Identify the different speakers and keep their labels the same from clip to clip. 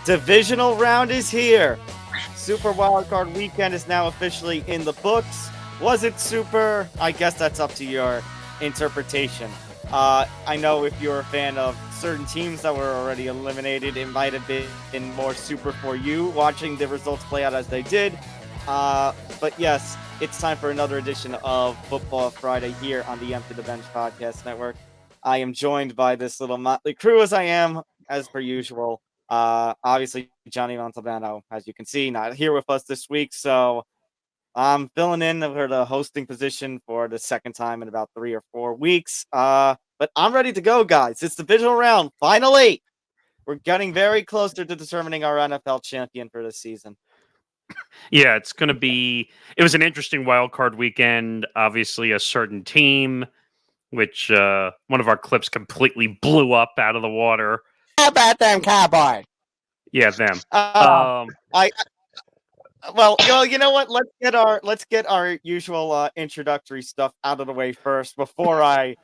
Speaker 1: Divisional round is here. Super Wildcard Weekend is now officially in the books. Was it super? I guess that's up to your interpretation. I know if you're a fan of certain teams that were already eliminated, it might have been more super for you watching the results play out as they did. But yes, it's time for another edition of Football Friday here on the Empty the Bench Podcast Network. I am joined by this little motley crew as I am, as per usual. Obviously, Johnny Montalbano, as you can see, not here with us this week. So I'm filling in for the hosting position for the second time in about 3 or 4 weeks. But I'm ready to go, guys. It's the divisional round. Finally, we're getting very closer to determining our NFL champion for this season.
Speaker 2: Yeah, it's going to be. It was an interesting wild card weekend. Obviously, a certain team, which one of our clips completely blew up out of the water.
Speaker 3: How about them Cowboys?
Speaker 2: Yeah, them.
Speaker 1: Well, you know what? Let's get our usual introductory stuff out of the way first before I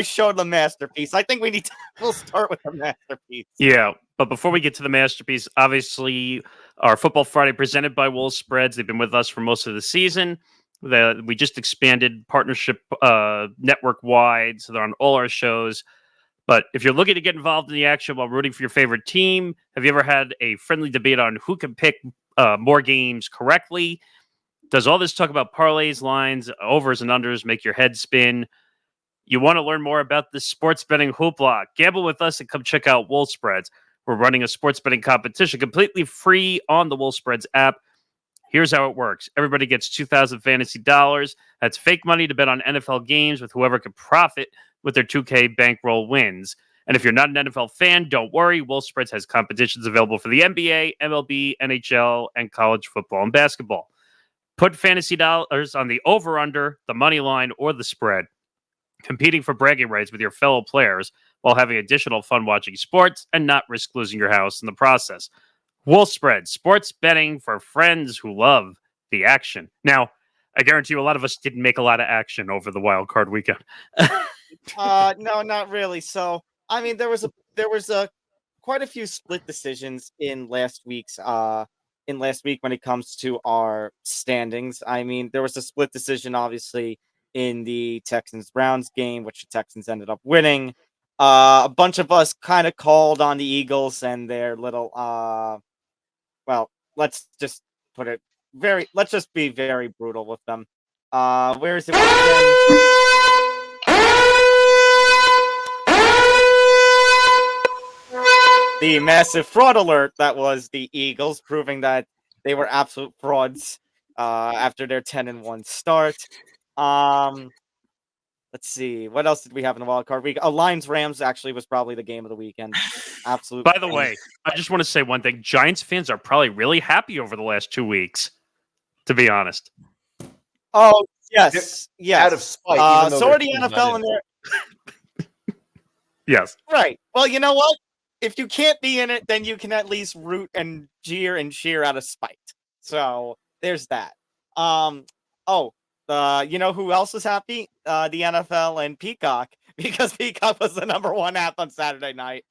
Speaker 1: show the masterpiece. I think we'll start with the masterpiece.
Speaker 2: Yeah, but before we get to the masterpiece, obviously our Football Friday presented by Wolf Spreads. They've been with us for most of the season. We just expanded partnership network wide, so they're on all our shows. But if you're looking to get involved in the action while rooting for your favorite team, have you ever had a friendly debate on who can pick more games correctly? Does all this talk about parlays, lines, overs, and unders make your head spin? You want to learn more about this sports betting hoopla? Gamble with us and come check out Wolf Spreads. We're running a sports betting competition completely free on the Wolf Spreads app. Here's how it works. Everybody gets 2,000 fantasy dollars. That's fake money to bet on NFL games with whoever can profit with their 2K bankroll wins. And if you're not an NFL fan, don't worry. Wolf Spreads has competitions available for the NBA, MLB, NHL, and college football and basketball. Put fantasy dollars on the over-under, the money line, or the spread, competing for bragging rights with your fellow players while having additional fun watching sports and not risk losing your house in the process. Wolf Spread, sports betting for friends who love the action. Now, I guarantee you a lot of us didn't make a lot of action over the wild card weekend.
Speaker 1: No, not really. So, I mean, there was quite a few split decisions in last week when it comes to our standings. I mean, there was a split decision, obviously, in the Texans-Browns game, which the Texans ended up winning. A bunch of us kind of called on the Eagles and their little, well, let's just be very brutal with them. Where is it again? The massive fraud alert that was the Eagles, proving that they were absolute frauds after their 10-1 start. Let's see. What else did we have in the wild card week? Lions-Rams actually was probably the game of the weekend. Absolutely.
Speaker 2: By the way, I just want to say one thing. Giants fans are probably really happy over the last 2 weeks, to be honest.
Speaker 1: Oh, yes.
Speaker 3: Out of spite.
Speaker 1: So are the NFL in there.
Speaker 2: Yes.
Speaker 1: Right. Well, you know what? If you can't be in it, then you can at least root and jeer and cheer out of spite. So there's that. You know who else was happy? The NFL and Peacock, because Peacock was the #1 app on Saturday night.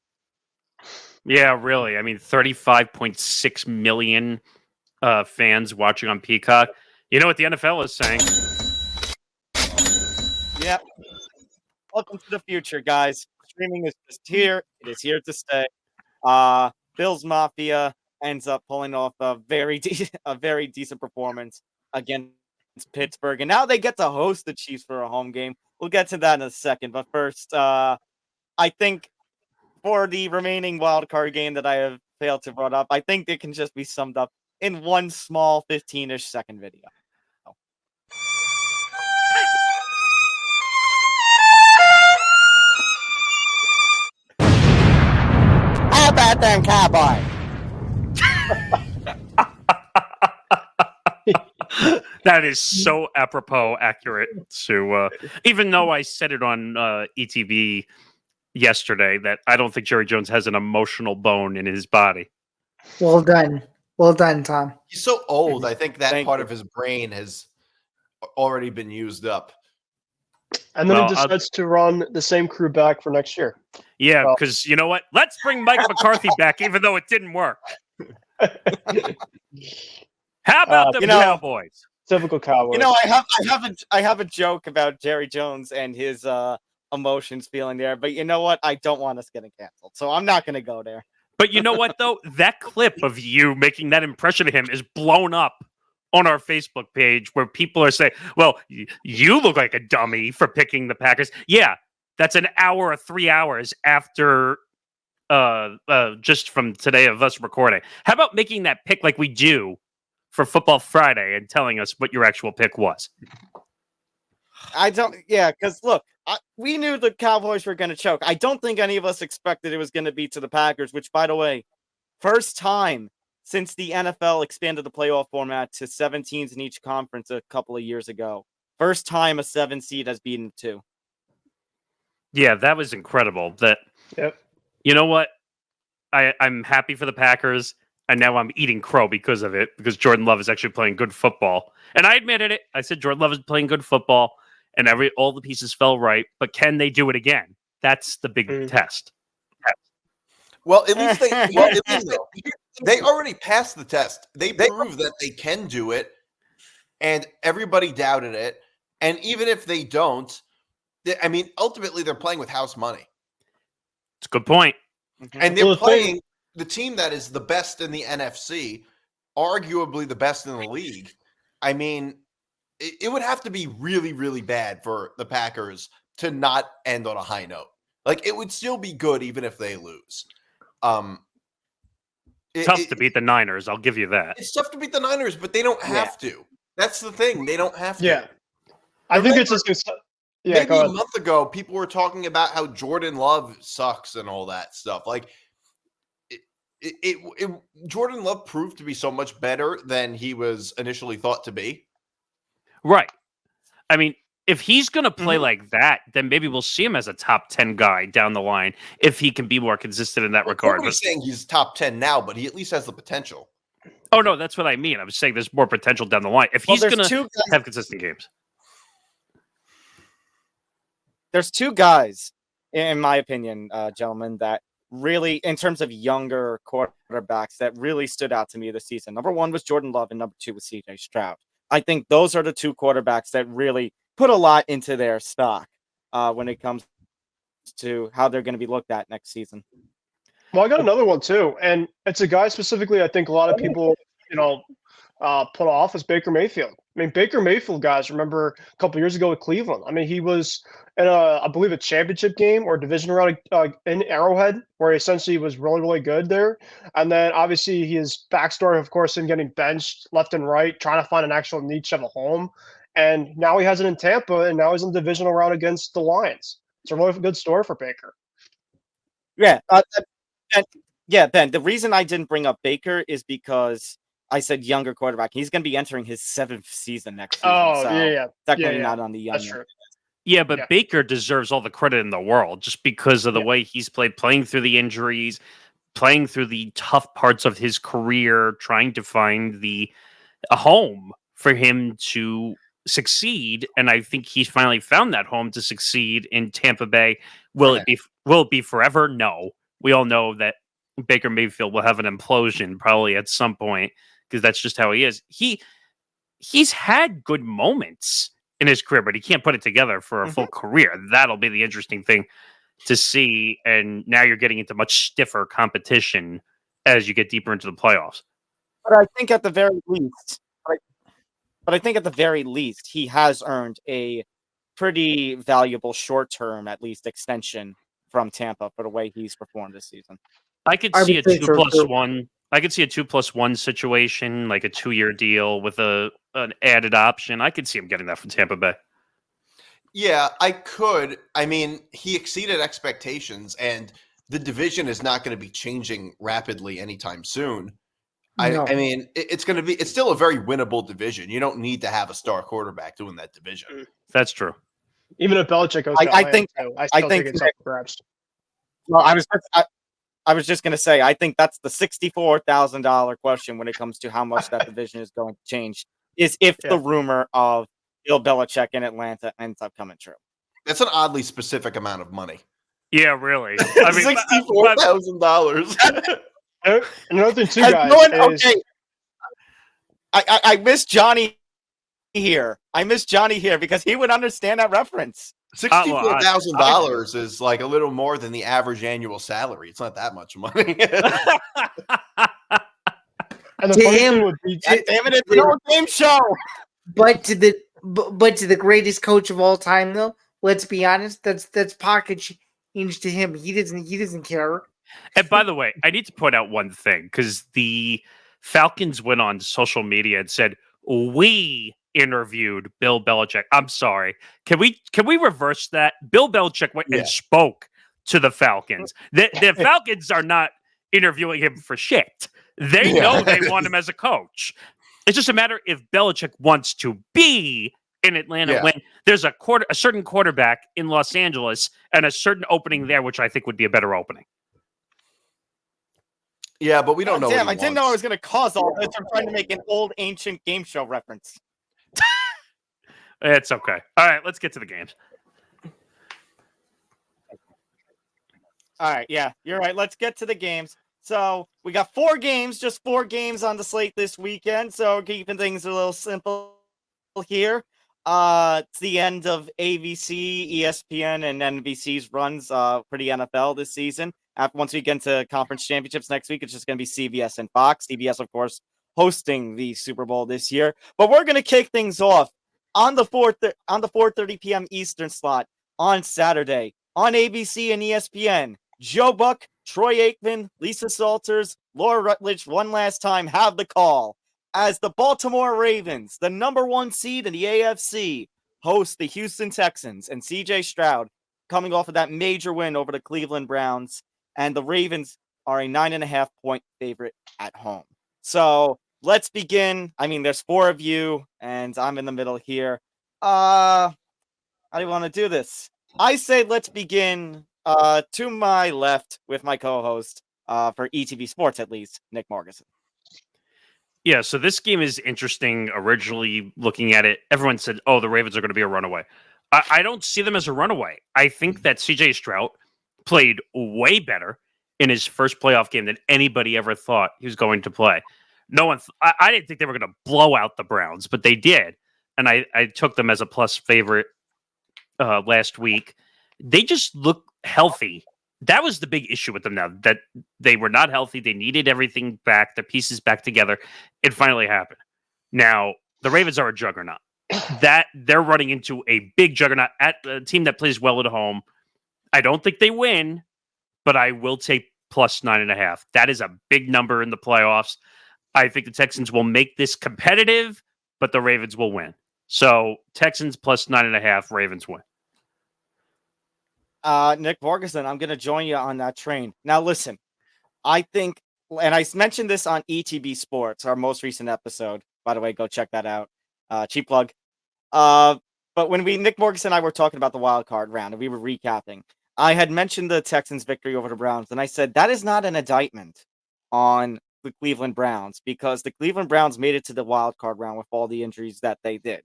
Speaker 2: Yeah, really. I mean, 35.6 million fans watching on Peacock. You know what the NFL is saying?
Speaker 1: Yep. Welcome to the future, guys. Streaming is just here. It is here to stay. Bills Mafia ends up pulling off a very decent performance against Pittsburgh, and now they get to host the Chiefs for a home game. We'll get to that in a second, but first, I think for the remaining wild card game that I have failed to brought up, I think it can just be summed up in one small 15-ish second video.
Speaker 3: How about them Cowboys?
Speaker 2: That is so apropos accurate to, even though I said it on ETV yesterday, that I don't think Jerry Jones has an emotional bone in his body.
Speaker 4: Well done. Well done, Tom.
Speaker 3: He's so old. I think that
Speaker 1: Thank
Speaker 3: part
Speaker 1: you.
Speaker 3: of his brain has already been used up.
Speaker 5: And then
Speaker 2: Well,
Speaker 5: he decides to run the same crew back for next year.
Speaker 2: Yeah,
Speaker 5: Well-
Speaker 2: because you know what? Let's bring Mike McCarthy back, even though it didn't work. How about the Cowboys?
Speaker 5: Typical Cowboys.
Speaker 1: You know, I have a joke about Jerry Jones and his emotions feeling there, but you know what? I don't want us getting canceled, so I'm not going to go there.
Speaker 2: But you know what, though? That clip of you making that impression of him is blown up on our Facebook page where people are saying, well, you look like a dummy for picking the Packers. Yeah, that's an hour or 3 hours after just from today of us recording. How about making that pick like we do for Football Friday and telling us what your actual pick was?
Speaker 1: Because look, we knew the Cowboys were going to choke. I don't think any of us expected it was going to be to the Packers, which, by the way, first time since the NFL expanded the playoff format to 7 teams in each conference a couple of years ago. First time a 7 seed has beaten 2.
Speaker 2: Yeah, that was incredible.
Speaker 5: Yep.
Speaker 2: You know what? I'm happy for the Packers, and now I'm eating crow because of it, because Jordan Love is actually playing good football. And I admitted it. I said Jordan Love is playing good football, and all the pieces fell right. But can they do it again? That's the big test.
Speaker 6: Well, at least they already passed the test. They proved that they can do it, and everybody doubted it. And even if they don't, ultimately they're playing with house money.
Speaker 2: It's a good point.
Speaker 6: And they're playing the team that is the best in the NFC, arguably the best in the league. I mean, it would have to be really, really bad for the Packers to not end on a high note. Like, it would still be good even if they lose.
Speaker 2: Tough to beat the Niners, I'll give you that.
Speaker 6: It's tough to beat the Niners, but they don't have to. That's the thing. They don't have to.
Speaker 5: Yeah. I think it's just... Yeah,
Speaker 6: maybe a month ago, people were talking about how Jordan Love sucks and all that stuff. Like, Jordan Love proved to be so much better than he was initially thought to be.
Speaker 2: Right. I mean, if he's going to play like that, then maybe we'll see him as a top 10 guy down the line if he can be more consistent in that regard.
Speaker 6: Nobody's saying he's top 10 now, but he at least has the potential.
Speaker 2: Oh, no, that's what I mean. I was saying there's more potential down the line. If he's going to have consistent games.
Speaker 1: There's 2 guys, in my opinion, gentlemen, that really, in terms of younger quarterbacks, that really stood out to me this season. Number 1 was Jordan Love, and number 2 was CJ Stroud. I think those are the 2 quarterbacks that really put a lot into their stock when it comes to how they're going to be looked at next season.
Speaker 5: Well, I got another one too, and it's a guy specifically I think a lot of people, put off is Baker Mayfield. I mean, Baker Mayfield, guys, remember a couple years ago with Cleveland. I mean, he was in I believe a championship game or division round in Arrowhead, where he essentially was really, really good there. And then obviously his backstory, of course, him getting benched left and right, trying to find an actual niche of a home. And now he has it in Tampa, and now he's in the divisional round against the Lions. It's a really good story for Baker.
Speaker 1: Yeah. Ben, the reason I didn't bring up Baker is because I said younger quarterback. He's going to be entering his 7th season next season.
Speaker 5: Oh,
Speaker 1: so
Speaker 5: yeah.
Speaker 1: Technically not on the young.
Speaker 5: That's true.
Speaker 2: Yeah, but Baker deserves all the credit in the world just because of the way he's playing through the injuries, playing through the tough parts of his career, trying to find a home for him to succeed. And I think he's finally found that home to succeed in Tampa Bay. Will it be forever? No. We all know that Baker Mayfield will have an implosion probably at some point because that's just how he is. He's had good moments in his career, but he can't put it together for a full career. That'll be the interesting thing to see. And now you're getting into much stiffer competition as you get deeper into the playoffs.
Speaker 1: But I think at the very least, he has earned a pretty valuable short-term, at least, extension from Tampa for the way he's performed this season.
Speaker 2: I could see a 2+1. I could see a 2+1 situation, like a 2-year deal with an added option. I could see him getting that from Tampa Bay.
Speaker 6: Yeah, I could. I mean, he exceeded expectations, and the division is not going to be changing rapidly anytime soon.
Speaker 4: No.
Speaker 6: I mean, it's still a very winnable division. You don't need to have a star quarterback doing that division.
Speaker 2: That's true.
Speaker 5: Even if Belichick goes,
Speaker 1: I think
Speaker 5: it's up for grabs.
Speaker 1: Well, I was just going to say, I think that's the $64,000 question when it comes to how much that division is going to change. Is if the rumor of Bill Belichick in Atlanta ends up coming true.
Speaker 6: That's an oddly specific amount of money.
Speaker 2: Yeah, really. I mean,
Speaker 6: $64,000.
Speaker 5: Another thing too,
Speaker 1: Has
Speaker 5: guys,
Speaker 1: no one-
Speaker 5: is
Speaker 1: okay. I miss Johnny here. I miss Johnny here because he would understand that reference.
Speaker 6: $64,000 is like a little more than the average annual salary. It's not that much money.
Speaker 5: and the
Speaker 4: To
Speaker 5: funny
Speaker 4: him-
Speaker 5: thing would be
Speaker 1: God damn it, it's an old game show.
Speaker 4: But to the greatest coach of all time, though, let's be honest, that's pocket change to him. He doesn't care.
Speaker 2: And by the way, I need to point out one thing because the Falcons went on social media and said, "We interviewed Bill Belichick." I'm sorry. Can we reverse that? Bill Belichick went and spoke to the Falcons. The Falcons are not interviewing him for shit. They know they want him as a coach. It's just a matter if Belichick wants to be in Atlanta when there's a certain quarterback in Los Angeles and a certain opening there, which I think would be a better opening.
Speaker 6: Yeah, but we don't know.
Speaker 1: Damn,
Speaker 6: what
Speaker 1: I didn't know I was going to cause all this. I'm trying to make an old ancient game show reference.
Speaker 2: It's okay. All right, let's get to the games.
Speaker 1: All right, yeah, you're right. Let's get to the games. So we got 4 games, just 4 games on the slate this weekend. So keeping things a little simple here. It's the end of ABC, ESPN, and NBC's runs for the NFL this season. Once we get into conference championships next week, it's just going to be CBS and Fox. CBS, of course, hosting the Super Bowl this year. But we're going to kick things off on the 4:30 p.m. Eastern slot on Saturday on ABC and ESPN. Joe Buck, Troy Aikman, Lisa Salters, Laura Rutledge, one last time have the call as the Baltimore Ravens, the number 1 seed in the AFC, host the Houston Texans and CJ Stroud coming off of that major win over the Cleveland Browns. And the Ravens are a 9.5-point favorite at home. So let's begin. I mean, there's 4 of you, and I'm in the middle here. How do you want to do this? I say let's begin to my left with my co-host for ETV Sports, at least, Nick Morgasen.
Speaker 2: Yeah, so this game is interesting. Originally looking at it, everyone said, "Oh, the Ravens are going to be a runaway." I don't see them as a runaway. I think that CJ Stroud played way better in his first playoff game than anybody ever thought he was going to play. No one, I didn't think they were going to blow out the Browns, but they did, and I took them as a plus favorite last week. They just look healthy. That was the big issue with them now, that they were not healthy. They needed everything back, their pieces back together. It finally happened. Now, the Ravens are a juggernaut. That they're running into a big juggernaut at a team that plays well at home. I don't think they win, but I will take plus 9.5. That is a big number in the playoffs. I think the Texans will make this competitive, but the Ravens will win. So Texans plus 9.5, Ravens win.
Speaker 1: Nick Morgasen, I'm going to join you on that train. Now, listen, I think, and I mentioned this on ETB Sports, our most recent episode. By the way, go check that out. Cheap plug. But when Nick Morgasen and I were talking about the wild card round and we were recapping, I had mentioned the Texans' victory over the Browns, and I said that is not an indictment on the Cleveland Browns because the Cleveland Browns made it to the wild card round with all the injuries that they did.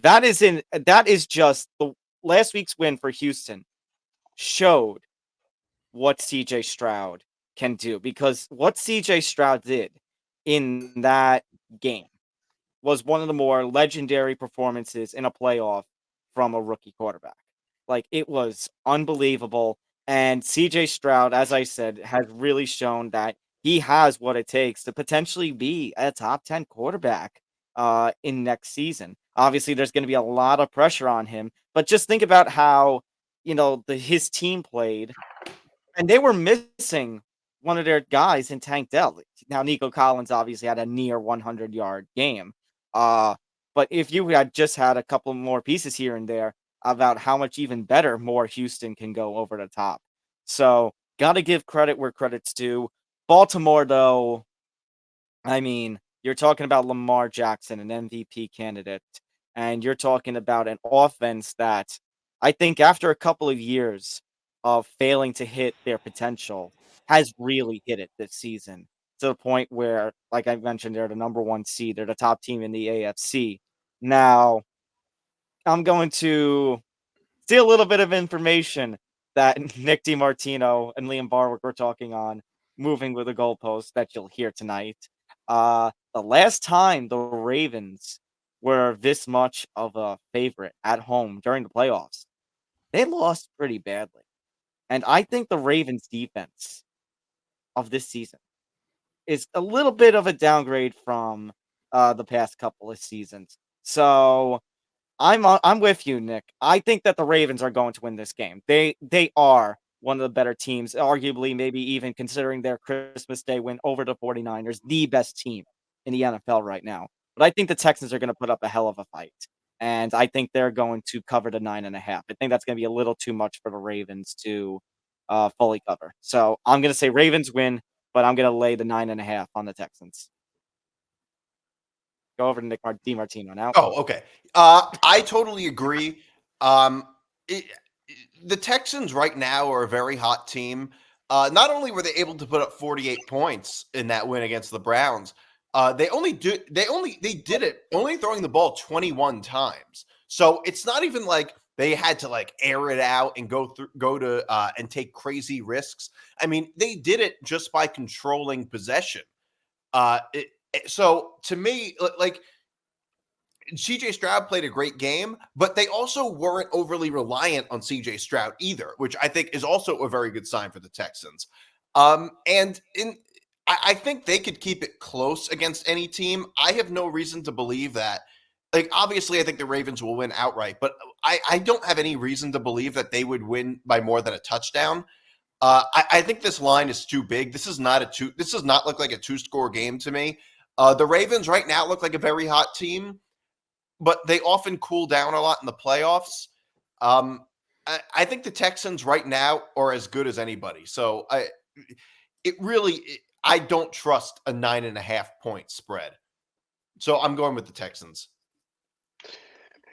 Speaker 1: That is just the last week's win for Houston showed what CJ Stroud can do, because what CJ Stroud did in that game was one of the more legendary performances in a playoff from a rookie quarterback. Like, it was unbelievable. And CJ Stroud, as I said, has really shown that he has what it takes to potentially be a top 10 quarterback in next season. Obviously, there's going to be a lot of pressure on him, but just think about how, his team played, and they were missing one of their guys in Tank Dell. Now, Nico Collins obviously had a near 100-yard game. But if you had just had a couple more pieces here and there, about how much even better more Houston can go over the top. So, got to give credit where credit's due. Baltimore, though, I mean, you're talking about Lamar Jackson, an MVP candidate, and you're talking about an offense that I think after a couple of years of failing to hit their potential has really hit it this season, to the point where, like I mentioned, they're the number 1 seed. They're the top team in the AFC. Now, I'm going to see a little bit of information that Nick DiMartino and Liam Barwick were talking on, moving with the goalpost that you'll hear tonight. The last time the Ravens were this much of a favorite at home during the playoffs, they lost pretty badly. And I think the Ravens defense of this season is a little bit of a downgrade from the past couple of seasons. So I'm with you, Nick. I think that the Ravens are going to win this game. They are one of the better teams, arguably, maybe even considering their Christmas Day win over the 49ers, the best team in the NFL right now. But I think the Texans are going to put up a hell of a fight. And I think they're going to cover the 9.5. I think that's going to be a little too much for the Ravens to fully cover. So I'm going to say Ravens win, but I'm going to lay the 9.5 on the Texans. Go over to Nick DiMartino now.
Speaker 6: Oh, okay. I totally agree. The Texans right now are a very hot team. Not only were they able to put up 48 points in that win against the Browns, they did it only throwing the ball 21 times. So it's not even like they had to like air it out and go to and take crazy risks. I mean, they did it just by controlling possession. So to me, like CJ Stroud played a great game, but they also weren't overly reliant on CJ Stroud either, which I think is also a very good sign for the Texans. I think they could keep it close against any team. I have no reason to believe that. Like, obviously, I think the Ravens will win outright, but I don't have any reason to believe that they would win by more than a touchdown. I think this line is too big. This does not look like a 2-score game to me. The Ravens right now look like a very hot team, but they often cool down a lot in the playoffs. I think the Texans right now are as good as anybody. So I don't trust a 9.5 point spread. So I'm going with the Texans.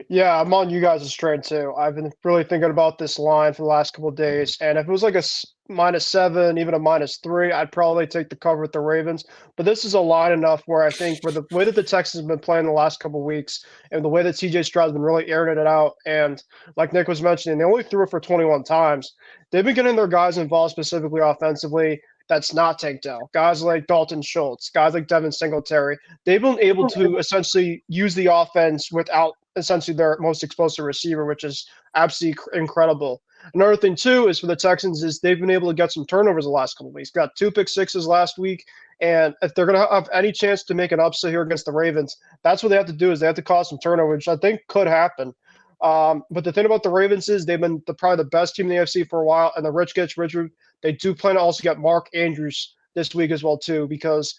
Speaker 5: Yeah, I'm on you guys' train too. I've been really thinking about this line for the last couple of days, and if it was like a -7, even a -3, I'd probably take the cover with the Ravens. But this is a line enough where I think with the way that the Texans have been playing the last couple of weeks, and the way that CJ Stroud's been really airing it out, and like Nick was mentioning, they only threw it for 21 times. They've been getting their guys involved specifically offensively. That's not Tank Dell. Guys like Dalton Schultz, guys like Devin Singletary, they've been able to essentially use the offense without essentially their most explosive receiver, which is absolutely incredible. Another thing, too, is for the Texans is they've been able to get some turnovers the last couple of weeks. Got 2 pick-6s last week, and if they're going to have any chance to make an upset here against the Ravens, that's what they have to do is they have to cause some turnovers, which I think could happen. But the thing about the Ravens is they've been probably the best team in the AFC for a while, and the rich gets richer. They do plan to also get Mark Andrews this week as well, too, because,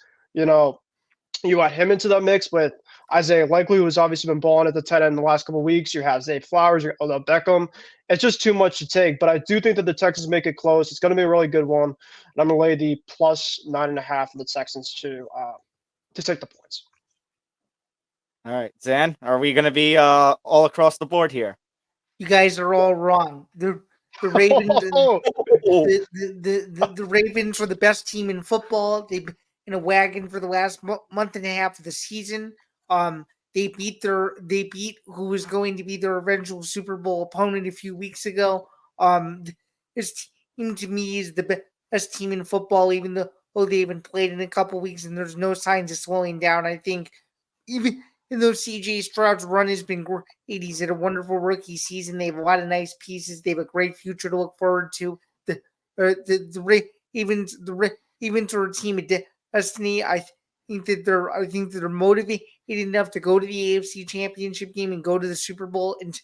Speaker 5: you add him into that mix with Isaiah Likely, who's obviously been balling at the tight end in the last couple of weeks. You have Zay Flowers, you have Odell Beckham. It's just too much to take, but I do think that the Texans make it close. It's going to be a really good one, and I'm going to lay the +9.5 of the Texans to take the points.
Speaker 1: All right, Zan, are we going to be all across the board here?
Speaker 4: You guys are all wrong. The Ravens, the Ravens were the best team in football. They've been in a wagon for the last month and a half of the season. They beat who was going to be their eventual Super Bowl opponent a few weeks ago. This team to me is the best team in football, even though they haven't played in a couple weeks and there's no signs of slowing down. I think even though CJ Stroud's run has been great, he's had a wonderful rookie season. They have a lot of nice pieces. They have a great future to look forward to. The Ravens are a team of destiny. I think that they're motivated enough to go to the AFC Championship game and go to the Super Bowl. And to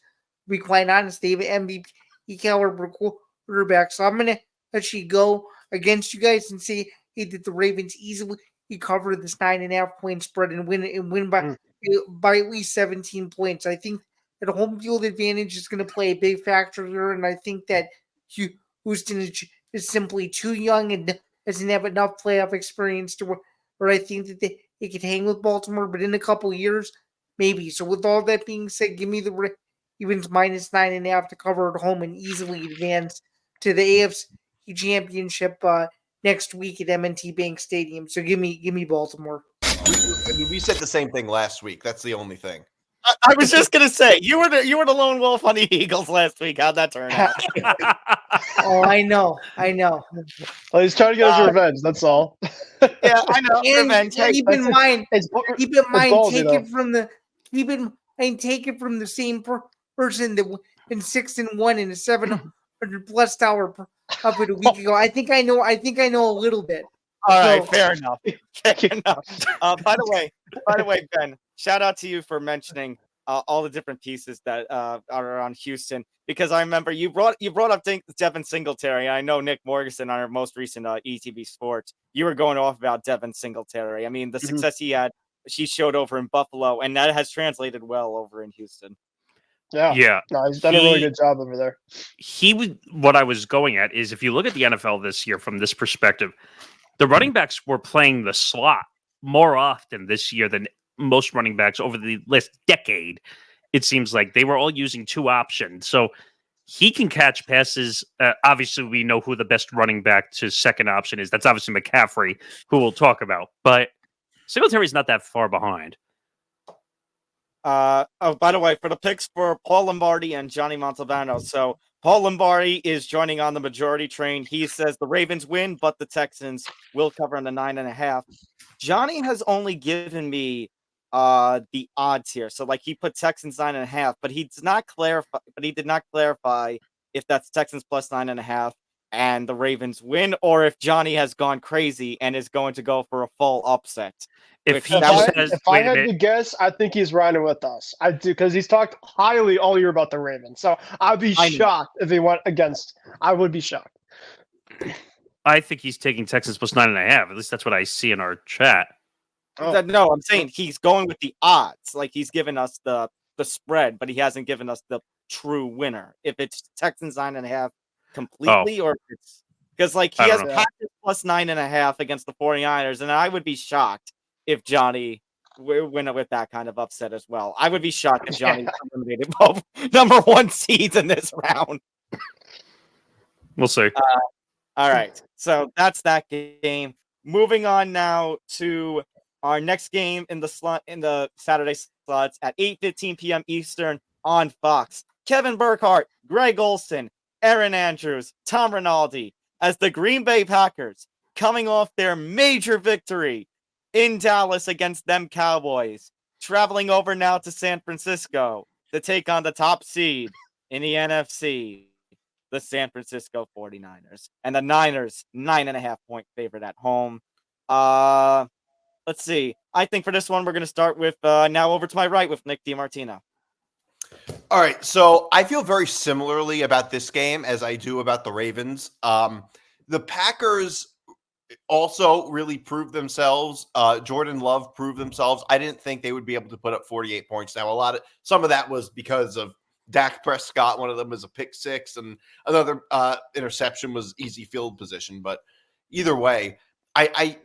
Speaker 4: be quite honest, they have an MVP caliber quarterback. So I'm gonna actually go against you guys and say that the Ravens easily cover this 9.5 point spread and win by at least 17 points. I think that home field advantage is going to play a big factor here, and I think that Houston is simply too young and doesn't have enough playoff experience to where I think that they could hang with Baltimore, but in a couple of years, maybe. So with all that being said, give me the Ravens -9.5 to cover at home and easily advance to the AFC Championship next week at M&T Bank Stadium. So give me Baltimore.
Speaker 6: We said the same thing last week. That's the only thing.
Speaker 1: I was just gonna say you were the lone wolf on the Eagles last week. How'd that turn out?
Speaker 4: Oh, I know.
Speaker 5: Well, he's trying to get his revenge. That's all.
Speaker 1: Yeah, I know.
Speaker 4: And
Speaker 1: Revenge. Hey,
Speaker 4: keep in mind,
Speaker 5: It's ballsy,
Speaker 4: take
Speaker 5: though.
Speaker 4: it from the same person that went 6-1 in a 700+ hour profit a week ago. I think I know a little bit.
Speaker 1: all right,
Speaker 4: So-
Speaker 1: fair enough. Fair enough. By the way, Ben, shout out to you for mentioning all the different pieces that are around Houston, because I remember you brought up Devin Singletary. I know Nick Morgasen on our most recent ETV Sports. You were going off about Devin Singletary. I mean, the success he showed over in Buffalo, and that has translated well over in Houston.
Speaker 5: Yeah. No, he's done a really good job over there.
Speaker 2: What I was going at is, if you look at the NFL this year from this perspective, the running backs were playing the slot more often this year than most running backs over the last decade. It seems like they were all using two options. So he can catch passes. Obviously, we know who the best running back to second option is. That's obviously McCaffrey, who we'll talk about. But Singletary's not that far behind.
Speaker 1: By the way, for the picks for Paul Lombardi and Johnny Montalbano. So Paul Lombardi is joining on the majority train. He says the Ravens win, but the Texans will cover in the 9.5. Johnny has only given me the odds here. So like he put Texans 9.5, but he did not clarify if that's Texans plus 9.5 and the Ravens win, or if Johnny has gone crazy and is going to go for a full upset.
Speaker 2: If
Speaker 5: I had to guess, I think he's riding with us. I do, because he's talked highly all year about the Ravens. So I'd be shocked if he went against. I would be shocked.
Speaker 2: I think he's taking Texans plus 9.5. At least that's what I see in our chat.
Speaker 1: No, I'm saying he's going with the odds. Like he's given us the spread, but he hasn't given us the true winner. If it's Texans 9.5 completely, or if it's because like he has Packers plus 9.5 against the 49ers, and I would be shocked if Johnny win with that kind of upset as well. I would be shocked if Johnny eliminated both number one seeds in this round.
Speaker 2: We'll see.
Speaker 1: All right, so that's that game. Moving on now to our next game in the Saturday slots at 8:15 p.m. Eastern on Fox. Kevin Burkhardt, Greg Olson, Aaron Andrews, Tom Rinaldi as the Green Bay Packers, coming off their major victory in Dallas against them Cowboys, traveling over now to San Francisco to take on the top seed in the NFC, the San Francisco 49ers. And the Niners, 9.5 point favorite at home. Let's see. I think for this one, we're going to start with now over to my right with Nick DiMartino.
Speaker 6: All right, so I feel very similarly about this game as I do about the Ravens. The Packers also really proved themselves. Jordan Love proved themselves. I didn't think they would be able to put up 48 points. Now, some of that was because of Dak Prescott. One of them was a pick six, and another interception was easy field position. But either way, I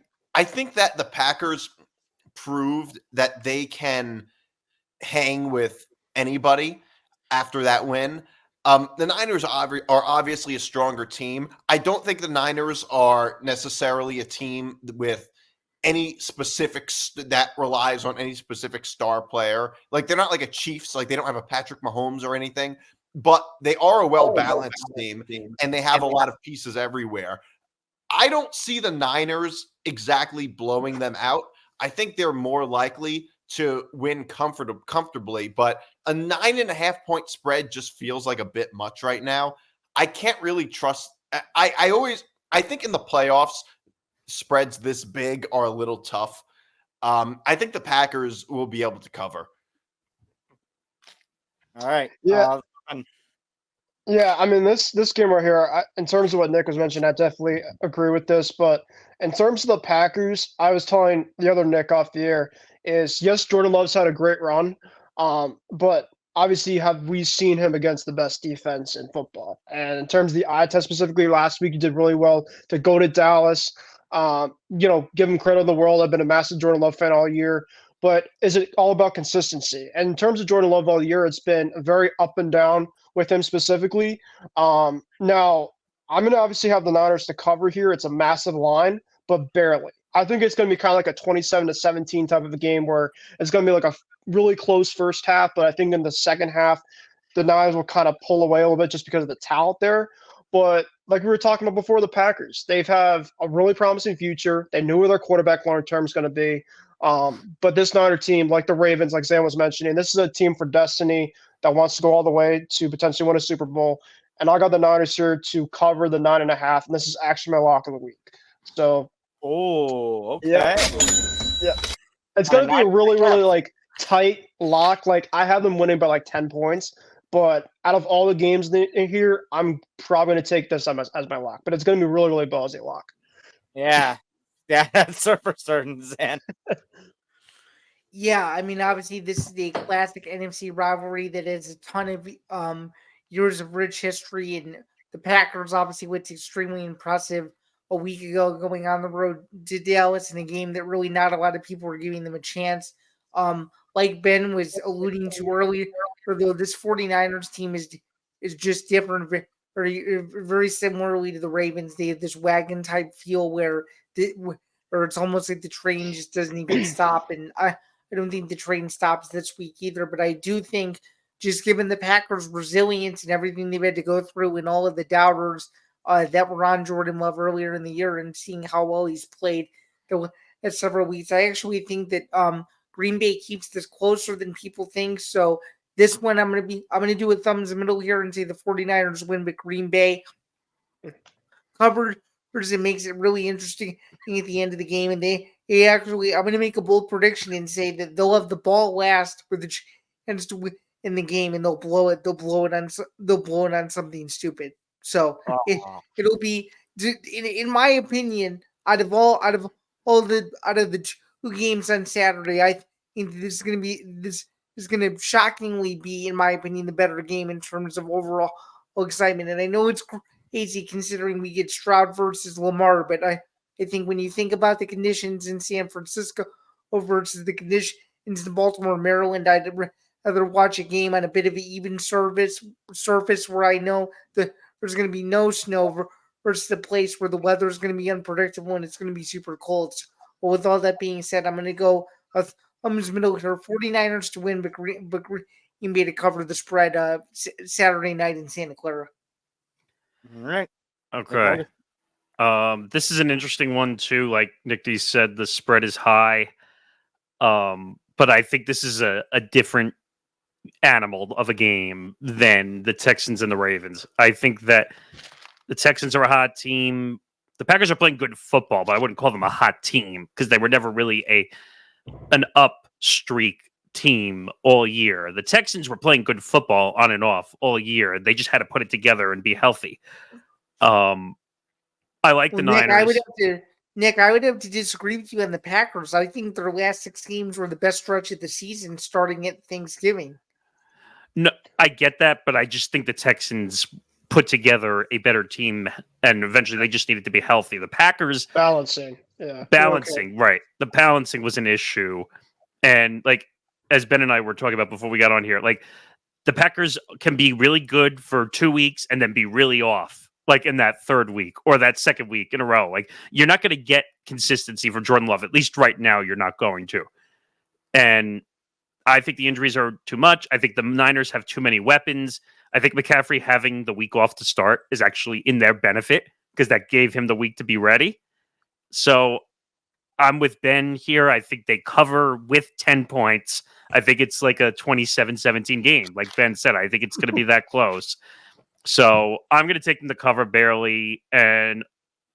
Speaker 6: think that the Packers proved that they can hang with anybody after that win. The Niners are obviously a stronger team. I don't think the Niners are necessarily a team with any specifics that relies on any specific star player. Like they're not like a Chiefs, like they don't have a Patrick Mahomes or anything, but they are a well-balanced team and they have a lot of pieces everywhere. I don't see the Niners exactly blowing them out. I think they're more likely to win comfortably, but a 9.5 point spread just feels like a bit much right now. I can't really trust. I think in the playoffs, spreads this big are a little tough. I think the Packers will be able to cover.
Speaker 1: All right.
Speaker 5: Yeah. Yeah, I mean, this game right here, in terms of what Nick was mentioning, I definitely agree with this. But in terms of the Packers, I was telling the other Nick off the air is, yes, Jordan Love's had a great run, but obviously we've seen him against the best defense in football. And in terms of the eye test specifically, last week he did really well to go to Dallas. Give him credit in the world. I've been a massive Jordan Love fan all year. But is it all about consistency? And in terms of Jordan Love all year, it's been very up and down with him specifically. Now, I'm going to obviously have the Niners to cover here. It's a massive line, but barely. I think it's going to be kind of like a 27-17 type of a game where it's going to be like a really close first half, but I think in the second half, the Niners will kind of pull away a little bit just because of the talent there. But like we were talking about before, the Packers, they have a really promising future. They knew where their quarterback long term is going to be. But this Niner team, like the Ravens, like Zain was mentioning, this is a team for destiny that wants to go all the way to potentially win a Super Bowl. And I got the Niners here to cover the 9.5, and this is actually my lock of the week. So,
Speaker 1: Okay.
Speaker 5: yeah, it's going to be a really, really like tight lock. Like I have them winning by like 10 points. But out of all the games in here, I'm probably going to take this as my lock. But it's going to be really, really ballsy lock.
Speaker 1: Yeah. Yeah, that's for certain, Zan.
Speaker 4: Yeah, I mean, obviously, this is a classic NFC rivalry that has a ton of years of rich history, and the Packers obviously went extremely impressive a week ago, going on the road to Dallas in a game that really not a lot of people were giving them a chance. Like Ben was alluding to earlier, though this 49ers team is just different, very similarly to the Ravens. They have this wagon type feel where it's almost like the train just doesn't even stop, and I don't think the train stops this week either, but I do think just given the Packers' resilience and everything they've had to go through and all of the doubters that were on Jordan Love earlier in the year and seeing how well he's played at several weeks, I actually think that Green Bay keeps this closer than people think. So this one I'm gonna do a thumbs in the middle here and say the 49ers win, but Green Bay covered. It makes it really interesting at the end of the game, and they actually, I'm going to make a bold prediction and say that they'll have the ball last for the chance to win in the game, and they'll blow it. They'll blow it on something stupid. So it'll be, in my opinion, out of the two games on Saturday, I think this is going to shockingly be, in my opinion, the better game in terms of overall excitement. And I know it's crazy considering we get Stroud versus Lamar, but I think when you think about the conditions in San Francisco versus the conditions in Baltimore, Maryland, I'd rather watch a game on a bit of an even surface where I know that there's going to be no snow versus the place where the weather is going to be unpredictable and it's going to be super cold. So, well, with all that being said, I'm going to go thumbs middle here, 49ers to win, but Green Bay to cover the spread Saturday night in Santa Clara.
Speaker 1: All right.
Speaker 2: Okay. This is an interesting one too. Like Nick D said, the spread is high. But I think this is a different animal of a game than the Texans and the Ravens. I think that the Texans are a hot team. The Packers are playing good football, but I wouldn't call them a hot team because they were never really an up streak team all year. The Texans were playing good football on and off all year. They just had to put it together and be healthy. I like the Niners.
Speaker 4: I would have to disagree with you on the Packers. I think their last 6 games were the best stretch of the season, starting at Thanksgiving.
Speaker 2: No, I get that, but I just think the Texans put together a better team, and eventually they just needed to be healthy. The Packers
Speaker 5: balancing,
Speaker 2: right? The balancing was an issue, and like as Ben and I were talking about before we got on here, like the Packers can be really good for 2 weeks and then be really off, like in that third week or that second week in a row. Like you're not going to get consistency from Jordan Love. At least right now, you're not going to. And I think the injuries are too much. I think the Niners have too many weapons. I think McCaffrey having the week off to start is actually in their benefit because that gave him the week to be ready. So I'm with Ben here. I think they cover with 10 points. I think it's like a 27-17 game. Like Ben said, I think it's going to be that close. So I'm going to take them to cover barely. And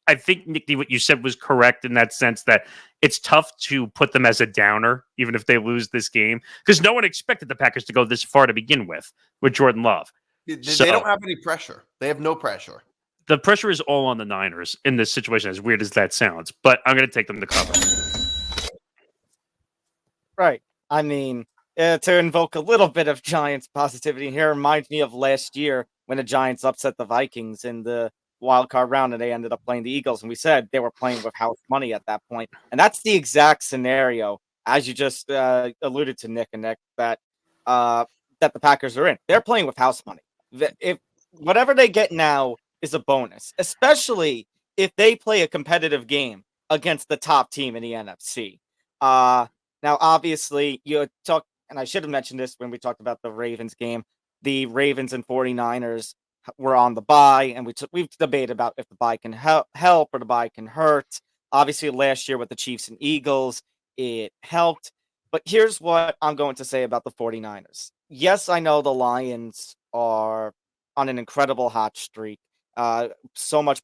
Speaker 2: I think, Nick, what you said was correct in that sense that it's tough to put them as a downer, even if they lose this game, because no one expected the Packers to go this far to begin with Jordan Love.
Speaker 6: They don't have any pressure. They have no pressure.
Speaker 2: The pressure is all on the Niners in this situation, as weird as that sounds, but I'm going to take them to cover.
Speaker 1: Right. I mean, to invoke a little bit of Giants positivity here reminds me of last year when the Giants upset the Vikings in the wild card round and they ended up playing the Eagles. And we said they were playing with house money at that point. And that's the exact scenario, as you just alluded to, Nick, that the Packers are in. They're playing with house money. If whatever they get now is a bonus, especially if they play a competitive game against the top team in the NFC. Now, obviously, you talk, and I should have mentioned this when we talked about the Ravens game. The Ravens and 49ers were on the bye, and we've debated about if the bye can help or the bye can hurt. Obviously, last year with the Chiefs and Eagles, it helped. But here's what I'm going to say about the 49ers. Yes, I know the Lions are on an incredible hot streak. So many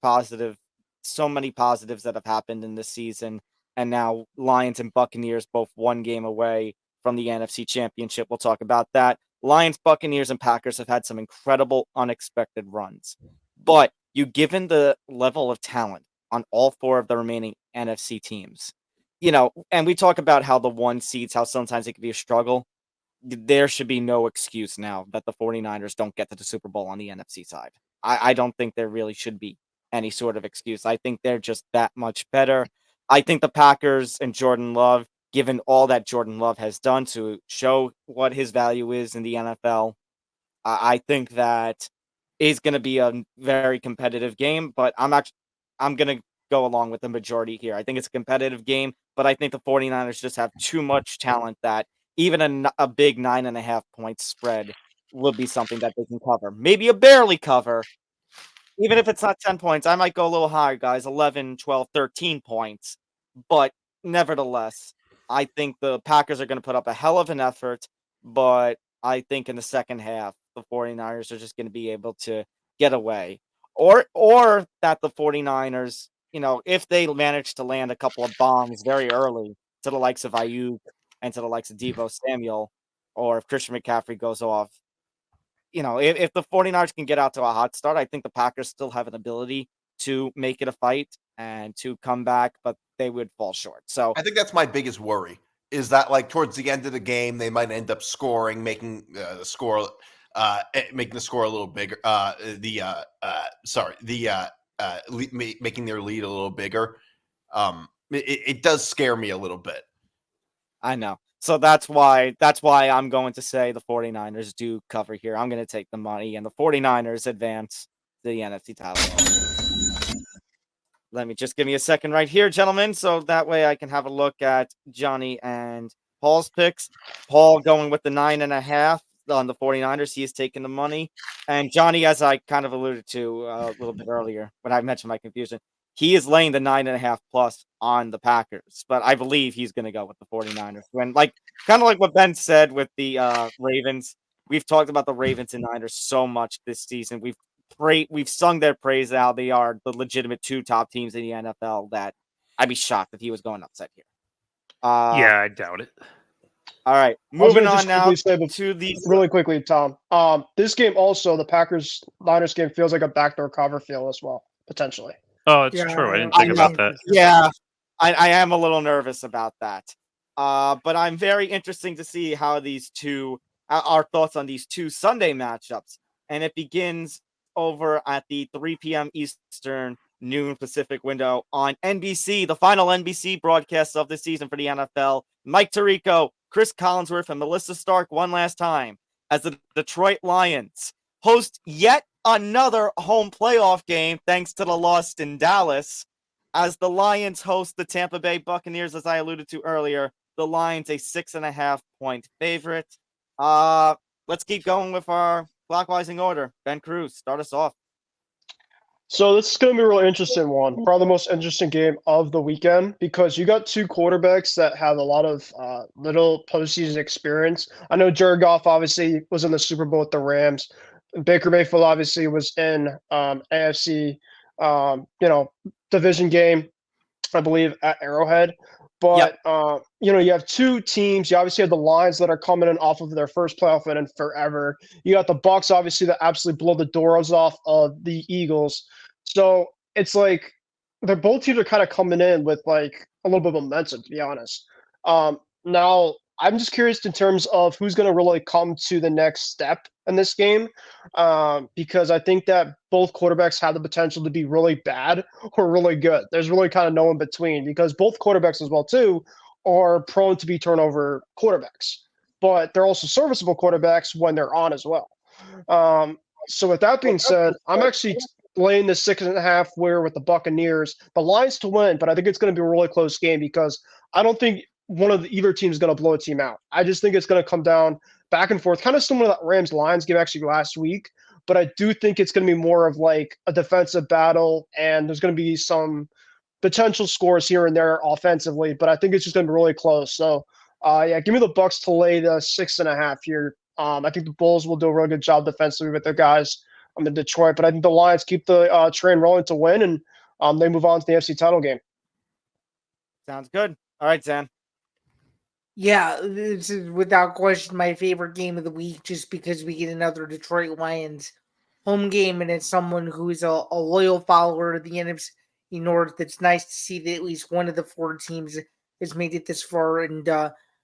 Speaker 1: positives that have happened in this season. And now Lions and Buccaneers both one game away from the NFC Championship. We'll talk about that. Lions, Buccaneers, and Packers have had some incredible, unexpected runs. But given the level of talent on all four of the remaining NFC teams, and we talk about how the one seeds, how sometimes it can be a struggle. There should be no excuse now that the 49ers don't get to the Super Bowl on the NFC side. I don't think there really should be any sort of excuse. I think they're just that much better. I think the Packers and Jordan Love, given all that Jordan Love has done to show what his value is in the NFL, I think that is going to be a very competitive game, but I'm going to go along with the majority here. I think it's a competitive game, but I think the 49ers just have too much talent that even a big 9.5 point spread will be something that they can cover. Maybe a barely cover. Even if it's not 10 points, I might go a little higher, guys, 11, 12, 13 points. But nevertheless, I think the Packers are going to put up a hell of an effort, but I think in the second half, the 49ers are just going to be able to get away. Or that the 49ers, if they manage to land a couple of bombs very early to the likes of Ayuk and to the likes of Deebo Samuel, or if Christian McCaffrey goes off, if the 49ers can get out to a hot start, I think the Packers still have an ability to make it a fight and to come back, but they would fall short. So
Speaker 6: I think that's my biggest worry is that like towards the end of the game, they might end up scoring, making the score a little bigger. Making their lead a little bigger. It does scare me a little bit.
Speaker 1: I know. So that's why I'm going to say the 49ers do cover here. I'm going to take the money, and the 49ers advance to the NFC title. Let me just give me a second right here, gentlemen, so that way I can have a look at Johnny and Paul's picks. Paul going with the 9.5 on the 49ers. He is taking the money. And Johnny, as I kind of alluded to a little bit earlier when I mentioned my confusion, he is laying the 9.5 plus on the Packers, but I believe he's going to go with the 49ers. When kind of like what Ben said with the Ravens, we've talked about the Ravens and Niners so much this season. We've sung their praise out. They are the legitimate two top teams in the NFL. That I'd be shocked if he was going upset here.
Speaker 2: Yeah, I doubt it.
Speaker 1: All right, moving on now to the
Speaker 5: really quickly, Tom. This game also, the Packers-Niners game feels like a backdoor cover feel as well, potentially.
Speaker 2: Oh, it's true. I didn't think about that.
Speaker 1: Yeah, I am a little nervous about that. But I'm very interesting to see how these two, our thoughts on these two Sunday matchups. And it begins over at the 3 p.m. Eastern, noon Pacific window on NBC, the final NBC broadcast of the season for the NFL. Mike Tirico, Chris Collinsworth, and Melissa Stark one last time as the Detroit Lions host yet another home playoff game thanks to the loss in Dallas, as the Lions host the Tampa Bay Buccaneers, as I alluded to earlier. The Lions a 6.5 point favorite. Let's keep going with our clockwise order. Ben Kruse, start us off.
Speaker 5: So this is going to be a really interesting one. Probably the most interesting game of the weekend because you got two quarterbacks that have a lot of little postseason experience. I know Jared Goff obviously was in the Super Bowl with the Rams. Baker Mayfield obviously was in AFC, division game, I believe, at Arrowhead. But, you have two teams. You obviously have the Lions that are coming in off of their first playoff win in forever. You got the Bucs, obviously, that absolutely blow the doors off of the Eagles. So it's like they're both teams are kind of coming in with like a little bit of momentum, to be honest. Now, I'm just curious in terms of who's going to really come to the next step in this game, because I think that both quarterbacks have the potential to be really bad or really good. There's really kind of no in between because both quarterbacks as well, too, are prone to be turnover quarterbacks. But they're also serviceable quarterbacks when they're on as well. So with that being said, I'm actually laying the 6.5 where with the Buccaneers. The Lions to win, but I think it's going to be a really close game because I don't think either team is going to blow a team out. I just think it's going to come down back and forth, kind of similar to that Rams-Lions game actually last week. But I do think it's going to be more of like a defensive battle, and there's going to be some potential scores here and there offensively. But I think it's just going to be really close. So, yeah, give me the Bucs to lay the 6.5 here. I think the Bulls will do a really good job defensively with their guys in Detroit. But I think the Lions keep the train rolling to win, and they move on to the NFC title game.
Speaker 1: Sounds good. All right, Zan.
Speaker 4: Yeah, this is without question my favorite game of the week just because we get another Detroit Lions home game and it's someone who's a loyal follower of the NFC North. It's nice to see that at least one of the four teams has made it this far and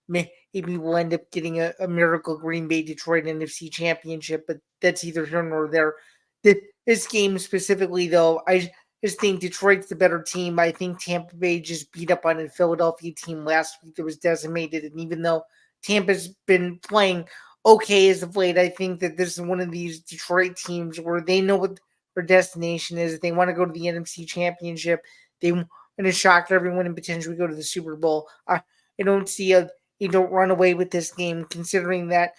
Speaker 4: maybe we'll end up getting a miracle Green Bay Detroit NFC championship, but that's either here nor there. This game specifically, though, I just think Detroit's the better team. I think Tampa Bay just beat up on a Philadelphia team last week that was decimated. And even though Tampa's been playing okay as of late, I think that this is one of these Detroit teams where they know what their destination is. If they want to go to the NFC Championship, they want to shock everyone and potentially go to the Super Bowl. I don't see they don't run away with this game, considering that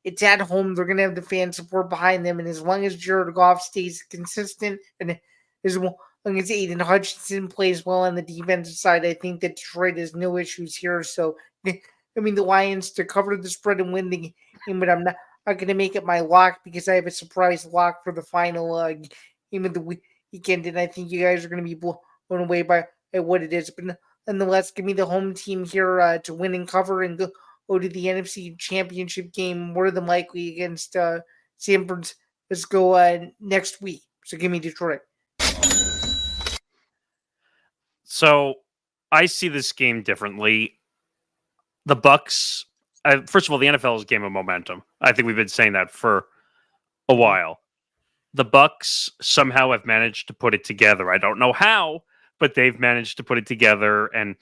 Speaker 4: it's at home. They're going to have the fan support behind them. And as long as Jared Goff stays consistent and as long as Aiden Hutchinson plays well on the defensive side, I think that Detroit has no issues here. So, I mean, the Lions to cover the spread and win the game, but I'm not going to make it my lock because I have a surprise lock for the final game of the weekend, and I think you guys are going to be blown away by what it is. But nonetheless, give me the home team here to win and cover and go to the NFC Championship game more than likely against San Francisco next week. So give me Detroit.
Speaker 2: So I see this game differently. The Bucks, first of all, the NFL is a game of momentum. I think we've been saying that for a while. The Bucks somehow have managed to put it together. I don't know how, but they've managed to put it together and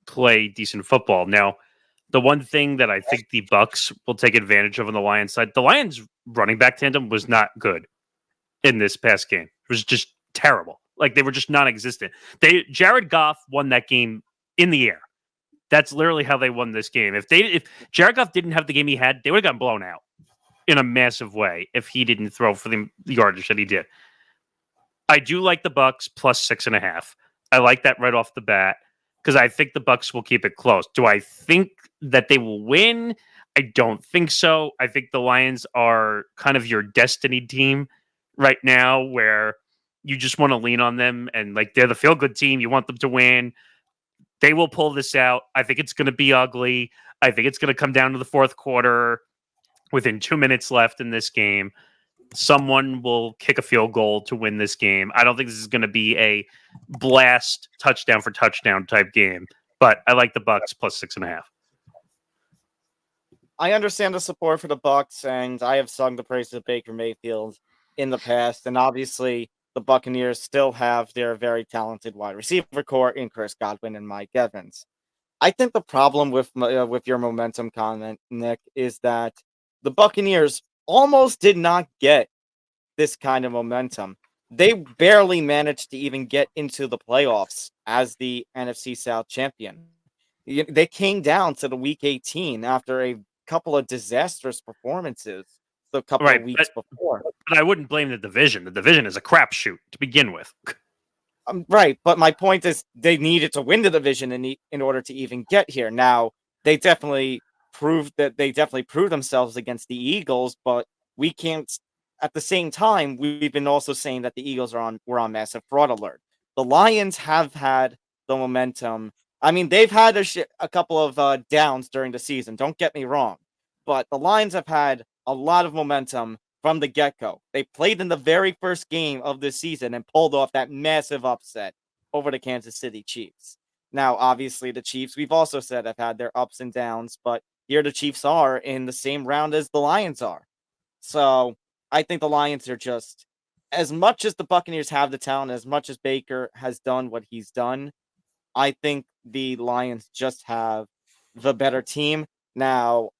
Speaker 2: play decent football. Now, the one thing that I think the Bucks will take advantage of on the Lions side, the Lions running back tandem was not good in this past game. It was just terrible. Like they were just non-existent. Jared Goff won that game in the air. That's literally how they won this game. If Jared Goff didn't have the game he had, they would have gotten blown out in a massive way if he didn't throw for the yardage that he did. I do like the Bucks plus 6.5. I like that right off the bat because I think the Bucks will keep it close. Do I think that they will win? I don't think so. I think the Lions are kind of your destiny team right now where you just want to lean on them and like they're the feel-good team. You want them to win. They will pull this out. I think it's going to be ugly. I think it's going to come down to the fourth quarter within 2 minutes left in this game. Someone will kick a field goal to win this game. I don't think this is going to be a blast touchdown for touchdown type game, but I like the Bucks plus 6.5.
Speaker 1: I understand the support for the Bucks, and I have sung the praises of Baker Mayfield in the past, and obviously the Buccaneers still have their very talented wide receiver core in Chris Godwin and Mike Evans. I think the problem with your momentum comment, Nick, is that the Buccaneers almost did not get this kind of momentum. They barely managed to even get into the playoffs as the NFC South champion. They came down to the Week 18 after a couple of disastrous performances a couple of weeks before.
Speaker 2: But I wouldn't blame the division. The division is a crapshoot to begin with.
Speaker 1: Right, but my point is they needed to win the division in order to even get here. Now, they definitely proved themselves against the Eagles, but we can't. At the same time, we've been also saying that the Eagles were on massive fraud alert. The Lions have had the momentum. I mean, they've had a couple of downs during the season. Don't get me wrong, but the Lions have had a lot of momentum from the get-go. They played in the very first game of this season and pulled off that massive upset over the Kansas City Chiefs. Now, obviously, the Chiefs, we've also said, have had their ups and downs, but here the Chiefs are in the same round as the Lions are. So I think the Lions are just, as much as the Buccaneers have the talent, as much as Baker has done what he's done, I think the Lions just have the better team. Now,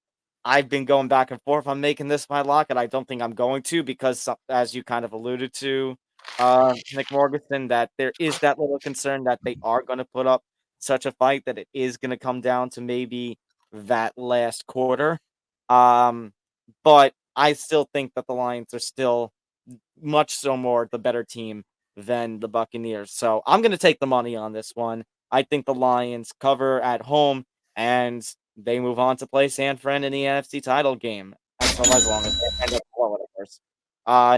Speaker 1: I've been going back and forth on making this my lock, and I don't think I'm going to because, as you kind of alluded to, Nick Morgasen, that there is that little concern that they are going to put up such a fight that it is going to come down to maybe that last quarter. Um, but I still think that the Lions are still much so more the better team than the Buccaneers. So I'm going to take the money on this one. I think the Lions cover at home and they move on to play San Fran in the NFC title game. As long as they end up below it, of course.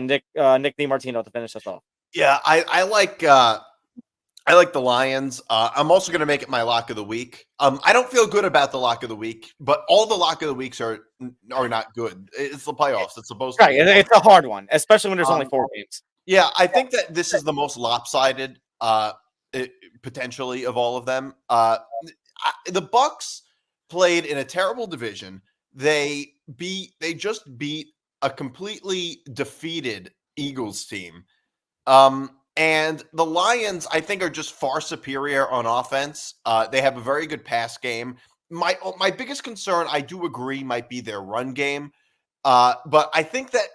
Speaker 1: Nick DiMartino to finish us off.
Speaker 6: Yeah, I like the Lions. I'm also going to make it my lock of the week. I don't feel good about the lock of the week, but all the lock of the weeks are not good. It's the playoffs. It's supposed to
Speaker 1: Right,
Speaker 6: be.
Speaker 1: it's a hard one, especially when there's only 4 games.
Speaker 6: Yeah, I think that this is the most lopsided, potentially, of all of them. The Bucks played in a terrible division. They just beat a completely defeated Eagles team. And the Lions, I think, are just far superior on offense. They have a very good pass game. My biggest concern, I do agree, might be their run game. But I think that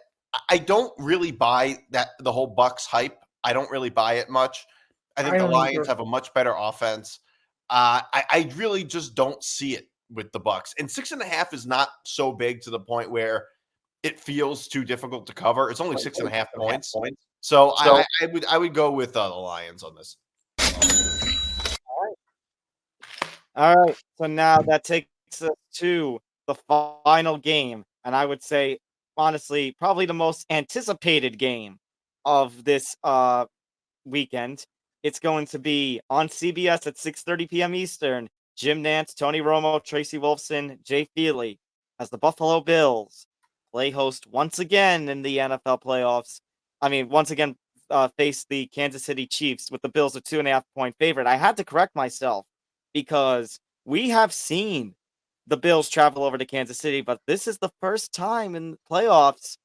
Speaker 6: I don't really buy the whole Bucks hype. I don't really buy it much. I think the Lions have a much better offense. I really just don't see it with the Bucks. And 6.5 is not so big to the point where it feels too difficult to cover. It's only 6.5 points. So I would go with the Lions on this.
Speaker 1: All right. So now that takes us to the final game, and I would say, honestly, probably the most anticipated game of this weekend. It's going to be on CBS at 6:30 p.m. Eastern. Jim Nantz, Tony Romo, Tracy Wolfson, Jay Feely as the Buffalo Bills play host once again in the NFL playoffs. I mean, once again, face the Kansas City Chiefs with the Bills a 2.5-point favorite. I had to correct myself because we have seen the Bills travel over to Kansas City, but this is the first time in the playoffs.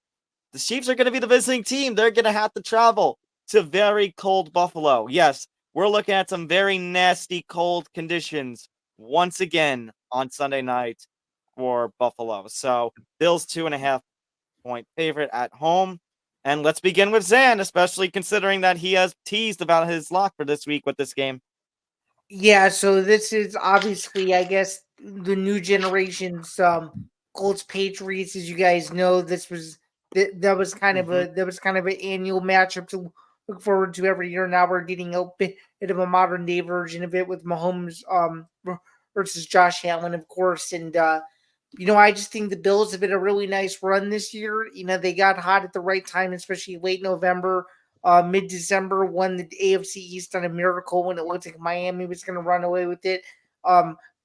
Speaker 1: The Chiefs are going to be the visiting team. They're going to have to travel to very cold Buffalo. Yes, we're looking at some very nasty cold conditions once again on Sunday night for Buffalo. So Bills 2.5-point favorite at home. And let's begin with Zan, especially considering that he has teased about his lock for this week with this game.
Speaker 4: Yeah, so this is obviously, I guess, the new generation's Colts Patriots. As you guys know, that was kind of an annual matchup to look forward to every year. Now we're getting a bit of a modern day version of it with Mahomes versus Josh Allen, of course. And I just think the Bills have been a really nice run this year. They got hot at the right time, especially late November. Mid-December, won the AFC East on a miracle when it looked like Miami was going to run away with it.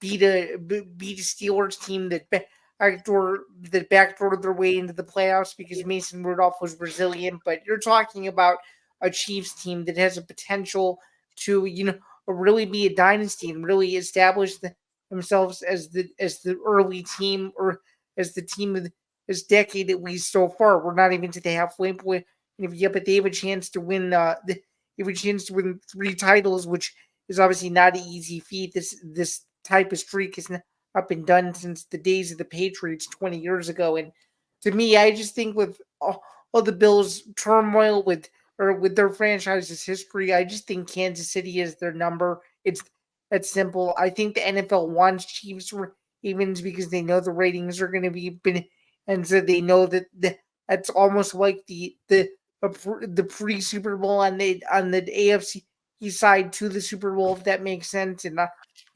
Speaker 4: Beat a Steelers team that backdoored their way into the playoffs because Mason Rudolph was resilient. But you're talking about a Chiefs team that has a potential to really be a dynasty and really establish themselves as the early team, or as the team of this decade, at least so far. We're not even to the halfway point. But they have a chance to win. They have a chance to win 3 titles, which is obviously not an easy feat. This type of streak has not been done since the days of the Patriots 20 years ago. And to me, I just think with all the Bills' turmoil with their franchise's history, I just think Kansas City is their number. It's that simple. I think the NFL wants Chiefs Ravens because they know the ratings are going to be, and so they know that that's almost like the pre Super Bowl on the AFC side to the Super Bowl, if that makes sense. And I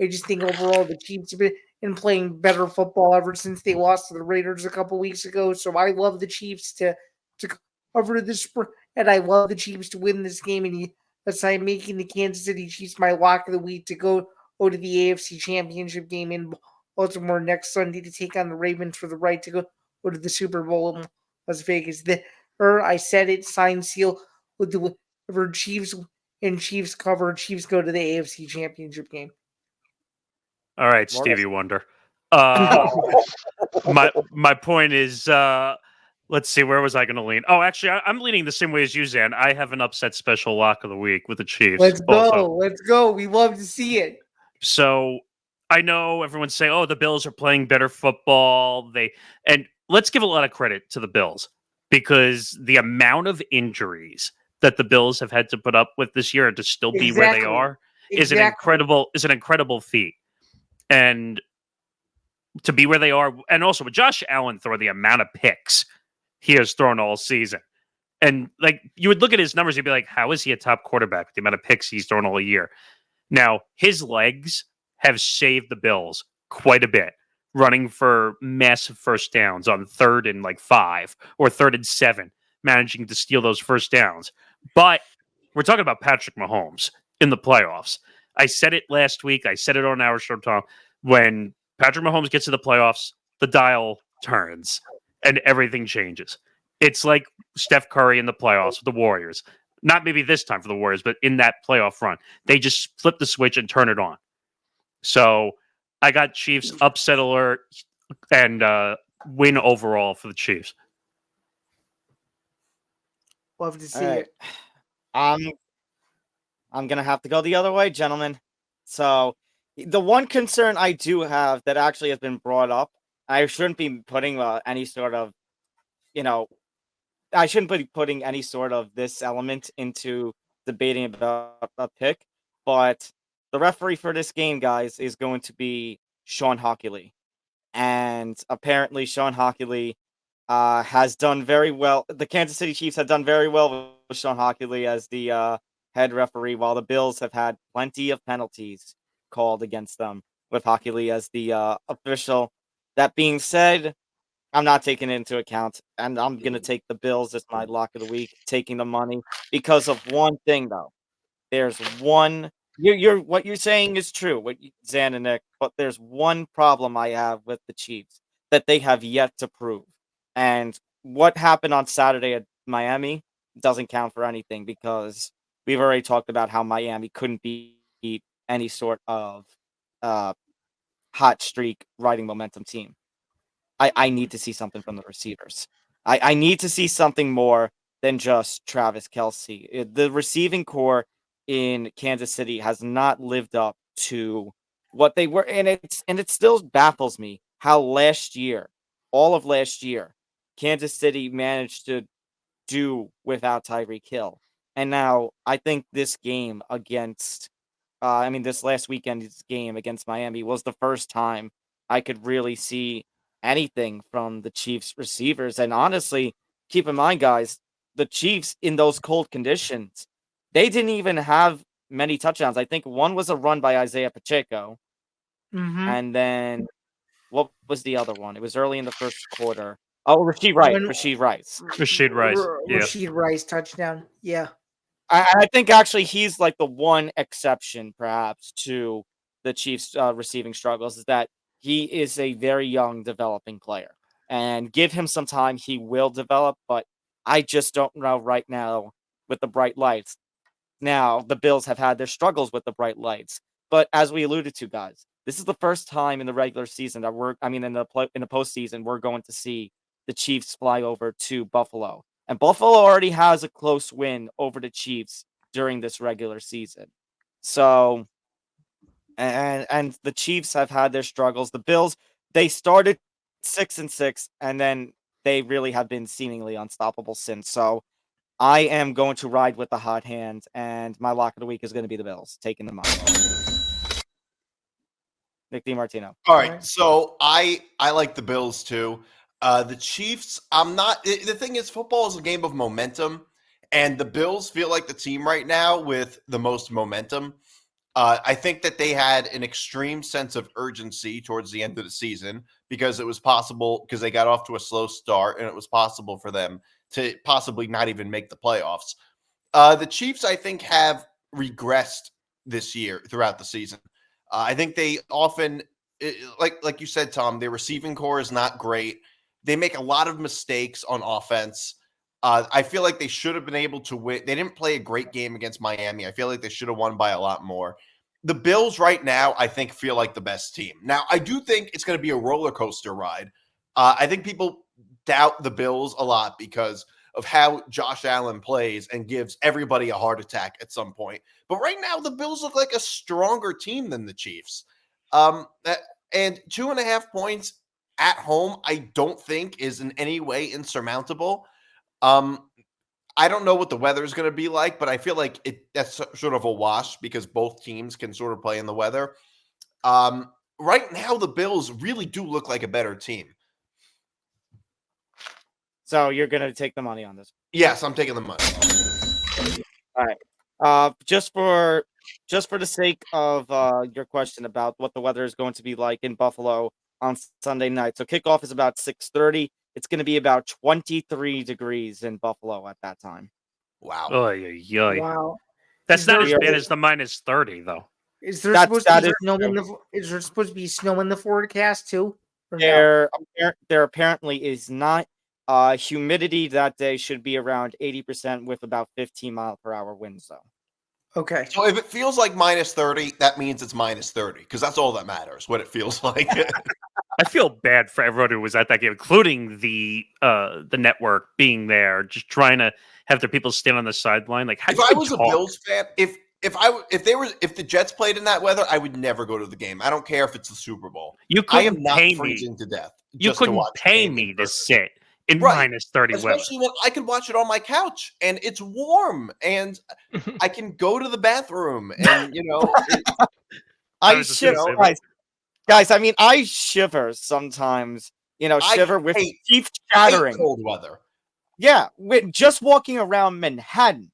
Speaker 4: just think overall the Chiefs have been playing better football ever since they lost to the Raiders a couple weeks ago. So I love the Chiefs to cover this, and I love the Chiefs to win this game. And that's why I'm making the Kansas City Chiefs my lock of the week to go to the AFC Championship game in Baltimore next Sunday to take on the Ravens for the right to go to the Super Bowl in Las Vegas. I said it, sign, seal with the Chiefs and Chiefs cover. Chiefs go to the AFC Championship game.
Speaker 2: All right, Stevie Wonder. My point is, let's see, where was I going to lean? Oh, actually, I'm leaning the same way as you, Zan. I have an upset special lock of the week with the Chiefs.
Speaker 4: Let's go. We love to see it.
Speaker 2: So I know everyone's saying, "Oh, the Bills are playing better football." And let's give a lot of credit to the Bills because the amount of injuries that the Bills have had to put up with this year and to still be where they
Speaker 4: Exactly.
Speaker 2: are is
Speaker 4: Exactly.
Speaker 2: an incredible feat. And to be where they are, and also with Josh Allen throwing the amount of picks he has thrown all season. And like you would look at his numbers, you'd be like, how is he a top quarterback with the amount of picks he's thrown all year? Now, his legs have saved the Bills quite a bit, running for massive first downs on 3rd and like 5 or 3rd and 7, managing to steal those first downs. But we're talking about Patrick Mahomes in the playoffs. I said it last week. I said it on our show, Tom. When Patrick Mahomes gets to the playoffs, the dial turns and everything changes. It's like Steph Curry in the playoffs with the Warriors. Not maybe this time for the Warriors, but in that playoff run. They just flip the switch and turn it on. So I got Chiefs upset alert and win overall for the Chiefs.
Speaker 4: Love to see
Speaker 1: All right.
Speaker 4: it.
Speaker 1: I'm gonna have to go the other way, gentlemen. So the one concern I do have that actually has been brought up, I shouldn't be putting any sort of, I shouldn't be putting any sort of this element into debating about a pick, but the referee for this game, guys, is going to be Sean Hockley. And apparently Sean Hockley has done very well. The Kansas City Chiefs have done very well with Sean Hockley as the head referee, while the Bills have had plenty of penalties called against them with Hockley as the official. That being said, I'm not taking it into account, and I'm going to take the Bills as my lock of the week, taking the money because of one thing, though. There's one. What you're saying is true, Zan and Nick, but there's one problem I have with the Chiefs that they have yet to prove. And what happened on Saturday at Miami doesn't count for anything because we've already talked about how Miami couldn't beat any sort of uh, hot streak riding momentum team. I need to see something from the receivers. I need to see something more than just Travis Kelce. The receiving core in Kansas City has not lived up to what they were, and it still baffles me how all of last year, Kansas City managed to do without Tyreek Hill. And now I think this game this last weekend's game against Miami was the first time I could really see anything from the Chiefs receivers. And honestly, keep in mind, guys, the Chiefs in those cold conditions, they didn't even have many touchdowns. I think one was a run by Isaiah Pacheco.
Speaker 4: Mm-hmm.
Speaker 1: And then what was the other one? It was early in the first quarter. Oh, Rasheed Rice.
Speaker 2: Rashid Rice. Yeah.
Speaker 4: Rashid Rice touchdown. Yeah.
Speaker 1: I think actually he's like the one exception, perhaps, to the Chiefs' receiving struggles is that he is a very young developing player. And give him some time, he will develop. But I just don't know right now with the bright lights. Now, the Bills have had their struggles with the bright lights. But as we alluded to, guys, this is the first time in the regular season that in the postseason, we're going to see the Chiefs fly over to Buffalo. And Buffalo already has a close win over the Chiefs during this regular season. So, and the Chiefs have had their struggles. The Bills, they started 6-6, and then they really have been seemingly unstoppable since. So, I am going to ride with the hot hand, and my lock of the week is going to be the Bills, taking the money. Nick DiMartino.
Speaker 6: All right, so I like the Bills too. The Chiefs, I'm not. The thing is, football is a game of momentum, and the Bills feel like the team right now with the most momentum. I think that they had an extreme sense of urgency towards the end of the season because it was possible because they got off to a slow start, and it was possible for them to possibly not even make the playoffs. The Chiefs, I think, have regressed this year throughout the season. I think they often, like you said, Tom, their receiving core is not great. They make a lot of mistakes on offense. I feel like they should have been able to win. They didn't play a great game against Miami. I feel like they should have won by a lot more. The Bills right now, I think, feel like the best team. Now, I do think it's going to be a roller coaster ride. I think people doubt the Bills a lot because of how Josh Allen plays and gives everybody a heart attack at some point. But right now, the Bills look like a stronger team than the Chiefs. And 2.5 points at home, I don't think is in any way insurmountable. I I don't know what the weather is going to be like, but I feel like that's sort of a wash because both teams can sort of play in the weather. Right now, the Bills really do look like a better team.
Speaker 1: So you're going to take the money on this?
Speaker 6: Yes, I'm taking the money.
Speaker 1: All right. Just for the sake of your question about what the weather is going to be like in Buffalo on Sunday night. So kickoff is about 6:30. It's going to be about 23 degrees in Buffalo at that time.
Speaker 6: Wow.
Speaker 4: Wow.
Speaker 2: That's
Speaker 4: Is
Speaker 2: not
Speaker 4: there-
Speaker 2: as bad as the -30 though.
Speaker 4: Is there
Speaker 1: That's-
Speaker 4: supposed
Speaker 1: that
Speaker 4: to be
Speaker 1: is
Speaker 4: snow in
Speaker 1: true.
Speaker 4: the? Is there supposed to be snow in the forecast too? Or no?
Speaker 1: There apparently is not. Humidity that day should be around 80% with about 15-mile-per-hour winds, though.
Speaker 4: Okay.
Speaker 6: So if it feels like -30, that means it's -30 because that's all that matters, what it feels like.
Speaker 2: I feel bad for everyone who was at that game, including the network being there, just trying to have their people stand on the sideline. Like, how
Speaker 6: If
Speaker 2: do
Speaker 6: I
Speaker 2: you
Speaker 6: was a
Speaker 2: talk?
Speaker 6: Bills fan, if the Jets played in that weather, I would never go to the game. I don't care if it's the Super Bowl.
Speaker 2: You
Speaker 6: I am
Speaker 2: couldn't
Speaker 6: not
Speaker 2: pay me.
Speaker 6: freezing to death.
Speaker 2: You
Speaker 6: just to
Speaker 2: couldn't
Speaker 6: watch the
Speaker 2: pay
Speaker 6: game
Speaker 2: me
Speaker 6: in
Speaker 2: to
Speaker 6: person.
Speaker 2: sit in
Speaker 6: Right.
Speaker 2: -30 weather.
Speaker 6: Especially when I could watch it on my couch and it's warm and I can go to the bathroom and
Speaker 2: I
Speaker 1: I
Speaker 2: was just gonna
Speaker 1: shiver,
Speaker 2: say that.
Speaker 1: guys. I mean, I shiver sometimes. Shiver with
Speaker 6: hate-
Speaker 1: teeth
Speaker 6: hate
Speaker 1: chattering.
Speaker 6: cold weather.
Speaker 1: Yeah, just walking around Manhattan.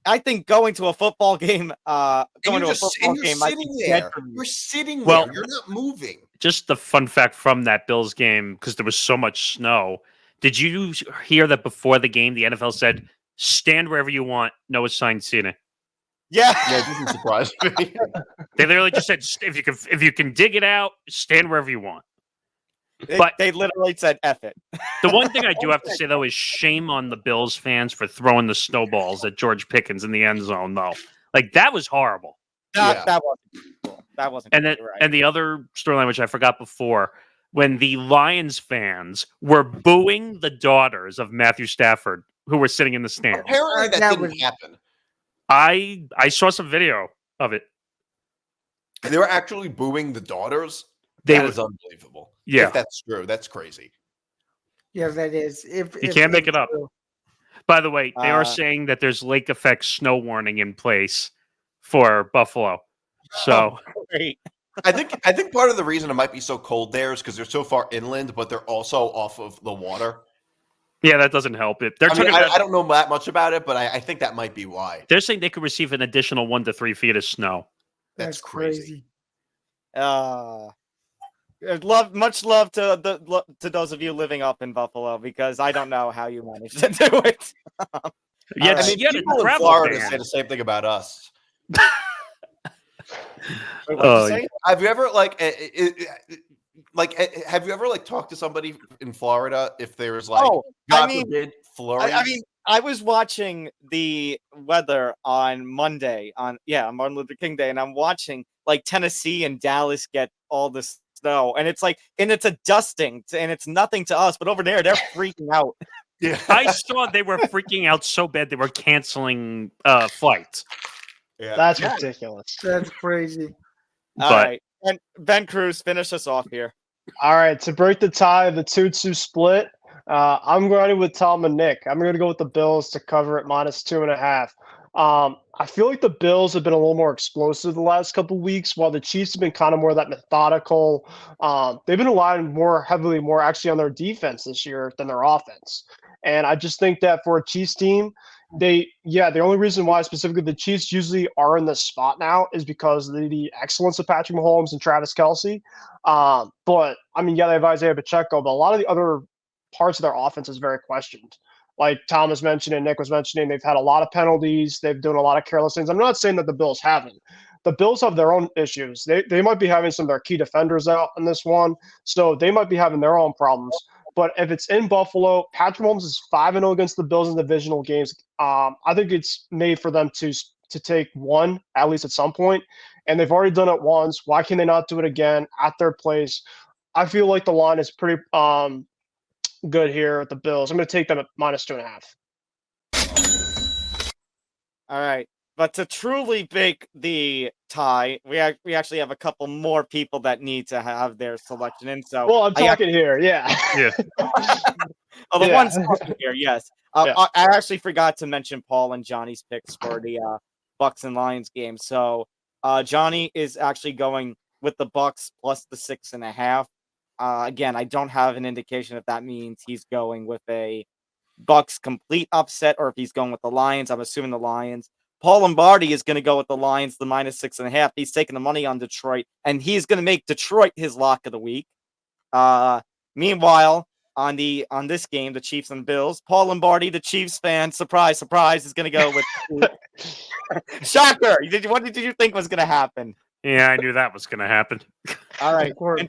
Speaker 1: I think going to a football game,
Speaker 6: And
Speaker 1: going to a
Speaker 6: you're
Speaker 1: football game, might
Speaker 6: sitting
Speaker 1: be dead
Speaker 6: there.
Speaker 1: for me.
Speaker 6: You're sitting
Speaker 2: Well-
Speaker 6: there. You're not moving.
Speaker 2: Just the fun fact from that Bills game, because there was so much snow. Did you hear that before the game, the NFL said, stand wherever you want, no assigned seating?
Speaker 1: Yeah.
Speaker 6: Yeah, it doesn't surprise me.
Speaker 2: They literally just said, if you can dig it out, stand wherever you want. But-
Speaker 1: they literally said F it.
Speaker 2: The one thing I do have to say, though, is shame on the Bills fans for throwing the snowballs at George Pickens in the end zone, though. Like, that was horrible.
Speaker 6: Yeah.
Speaker 1: That wasn't cool. That wasn't
Speaker 2: And
Speaker 1: cool.
Speaker 2: then,
Speaker 1: You're right.
Speaker 2: and the other storyline, which I forgot before, when the Lions fans were booing the daughters of Matthew Stafford, who were sitting in the stands.
Speaker 6: Apparently that
Speaker 4: That
Speaker 6: didn't
Speaker 4: was-
Speaker 6: happen.
Speaker 2: I saw some video of it.
Speaker 6: They were actually booing the daughters.
Speaker 2: They
Speaker 6: That
Speaker 2: were-
Speaker 6: is unbelievable.
Speaker 2: Yeah.
Speaker 6: If that's true, that's crazy.
Speaker 4: Yeah, that is. If
Speaker 2: You can't make
Speaker 4: if
Speaker 2: it up.
Speaker 4: true.
Speaker 2: By the way, they are
Speaker 1: Uh,
Speaker 2: saying that there's lake effect snow warning in place for Buffalo. So
Speaker 1: Great.
Speaker 6: I think part of the reason it might be so cold there is because they're so far inland, but they're also off of the water.
Speaker 2: yeah, that doesn't help it. They're
Speaker 6: I mean,
Speaker 2: talking about,
Speaker 6: I don't know that much about it, but I think that might be why.
Speaker 2: they're saying they could receive an additional 1 to 3 feet of snow.
Speaker 6: That's crazy.
Speaker 1: Much love to those of you living up in Buffalo because I don't know how you managed to do it.
Speaker 2: Yeah,
Speaker 1: I
Speaker 6: I mean,
Speaker 2: you had a
Speaker 6: people in
Speaker 2: travel
Speaker 6: Florida
Speaker 2: ban.
Speaker 6: say the same thing about us.
Speaker 1: Wait, what
Speaker 2: Oh,
Speaker 1: did you say?
Speaker 6: Have you ever have you ever talked to somebody in Florida if there's
Speaker 1: Oh,
Speaker 6: God
Speaker 1: I mean-
Speaker 6: forbid flurries?
Speaker 1: I mean, I was watching the weather on Monday on Martin Luther King Day, and I'm watching Tennessee and Dallas get all this snow, and it's it's a dusting, and it's nothing to us, but over there they're freaking out.
Speaker 6: yeah.
Speaker 2: I saw they were freaking out so bad they were canceling flights.
Speaker 6: Yeah.
Speaker 5: That's
Speaker 1: Yeah.
Speaker 5: ridiculous.
Speaker 4: That's crazy.
Speaker 1: All
Speaker 2: But-
Speaker 1: right, and Ben Cruz, finish us off here.
Speaker 5: All right, to break the tie of the 2-2 split, I'm running with Tom and Nick. I'm going to go with the Bills to cover at -2.5. I feel like the Bills have been a little more explosive the last couple of weeks, while the Chiefs have been kind of more that methodical. They've been relying more heavily, more actually on their defense this year than their offense. And I just think that for a Chiefs team, the only reason why specifically the Chiefs usually are in this spot now is because of the excellence of Patrick Mahomes and Travis Kelce. But I mean, they have Isaiah Pacheco, but a lot of the other parts of their offense is very questioned. Like Tom was mentioning, and Nick was mentioning, they've had a lot of penalties. They've done a lot of careless things. I'm not saying that the Bills haven't. The Bills have their own issues. They might be having some of their key defenders out in this one, so they might be having their own problems. But if it's in Buffalo, Patrick Mahomes is 5-0 against the Bills in divisional games. I think it's made for them to take one, at least at some point, and they've already done it once. Why can they not do it again at their place? I feel like the line is pretty good here at the Bills. I'm going to take them at -2.5.
Speaker 1: All right. But to truly break the tie, we actually have a couple more people that need to have their selection in. So
Speaker 5: Well, I'm
Speaker 1: I
Speaker 5: talking here, yeah.
Speaker 2: Yeah.
Speaker 1: Oh, the
Speaker 5: Yeah.
Speaker 1: one's talking here, yes.
Speaker 5: Yeah.
Speaker 1: I actually forgot to mention Paul and Johnny's picks for the Bucks and Lions game. So Johnny is actually going with the Bucks plus the 6.5. Again, I don't have an indication if that means he's going with a Bucks complete upset or if he's going with the Lions. I'm assuming the Lions. Paul Lombardi is going to go with the Lions, the minus 6.5. He's taking the money on Detroit, and he's going to make Detroit his lock of the week. Meanwhile, on this game, the Chiefs and Bills, Paul Lombardi, the Chiefs fan, surprise, surprise, is going to go with shocker. What did you think was going to happen?
Speaker 2: Yeah, I knew that was going to happen.
Speaker 1: All right,
Speaker 4: Of course.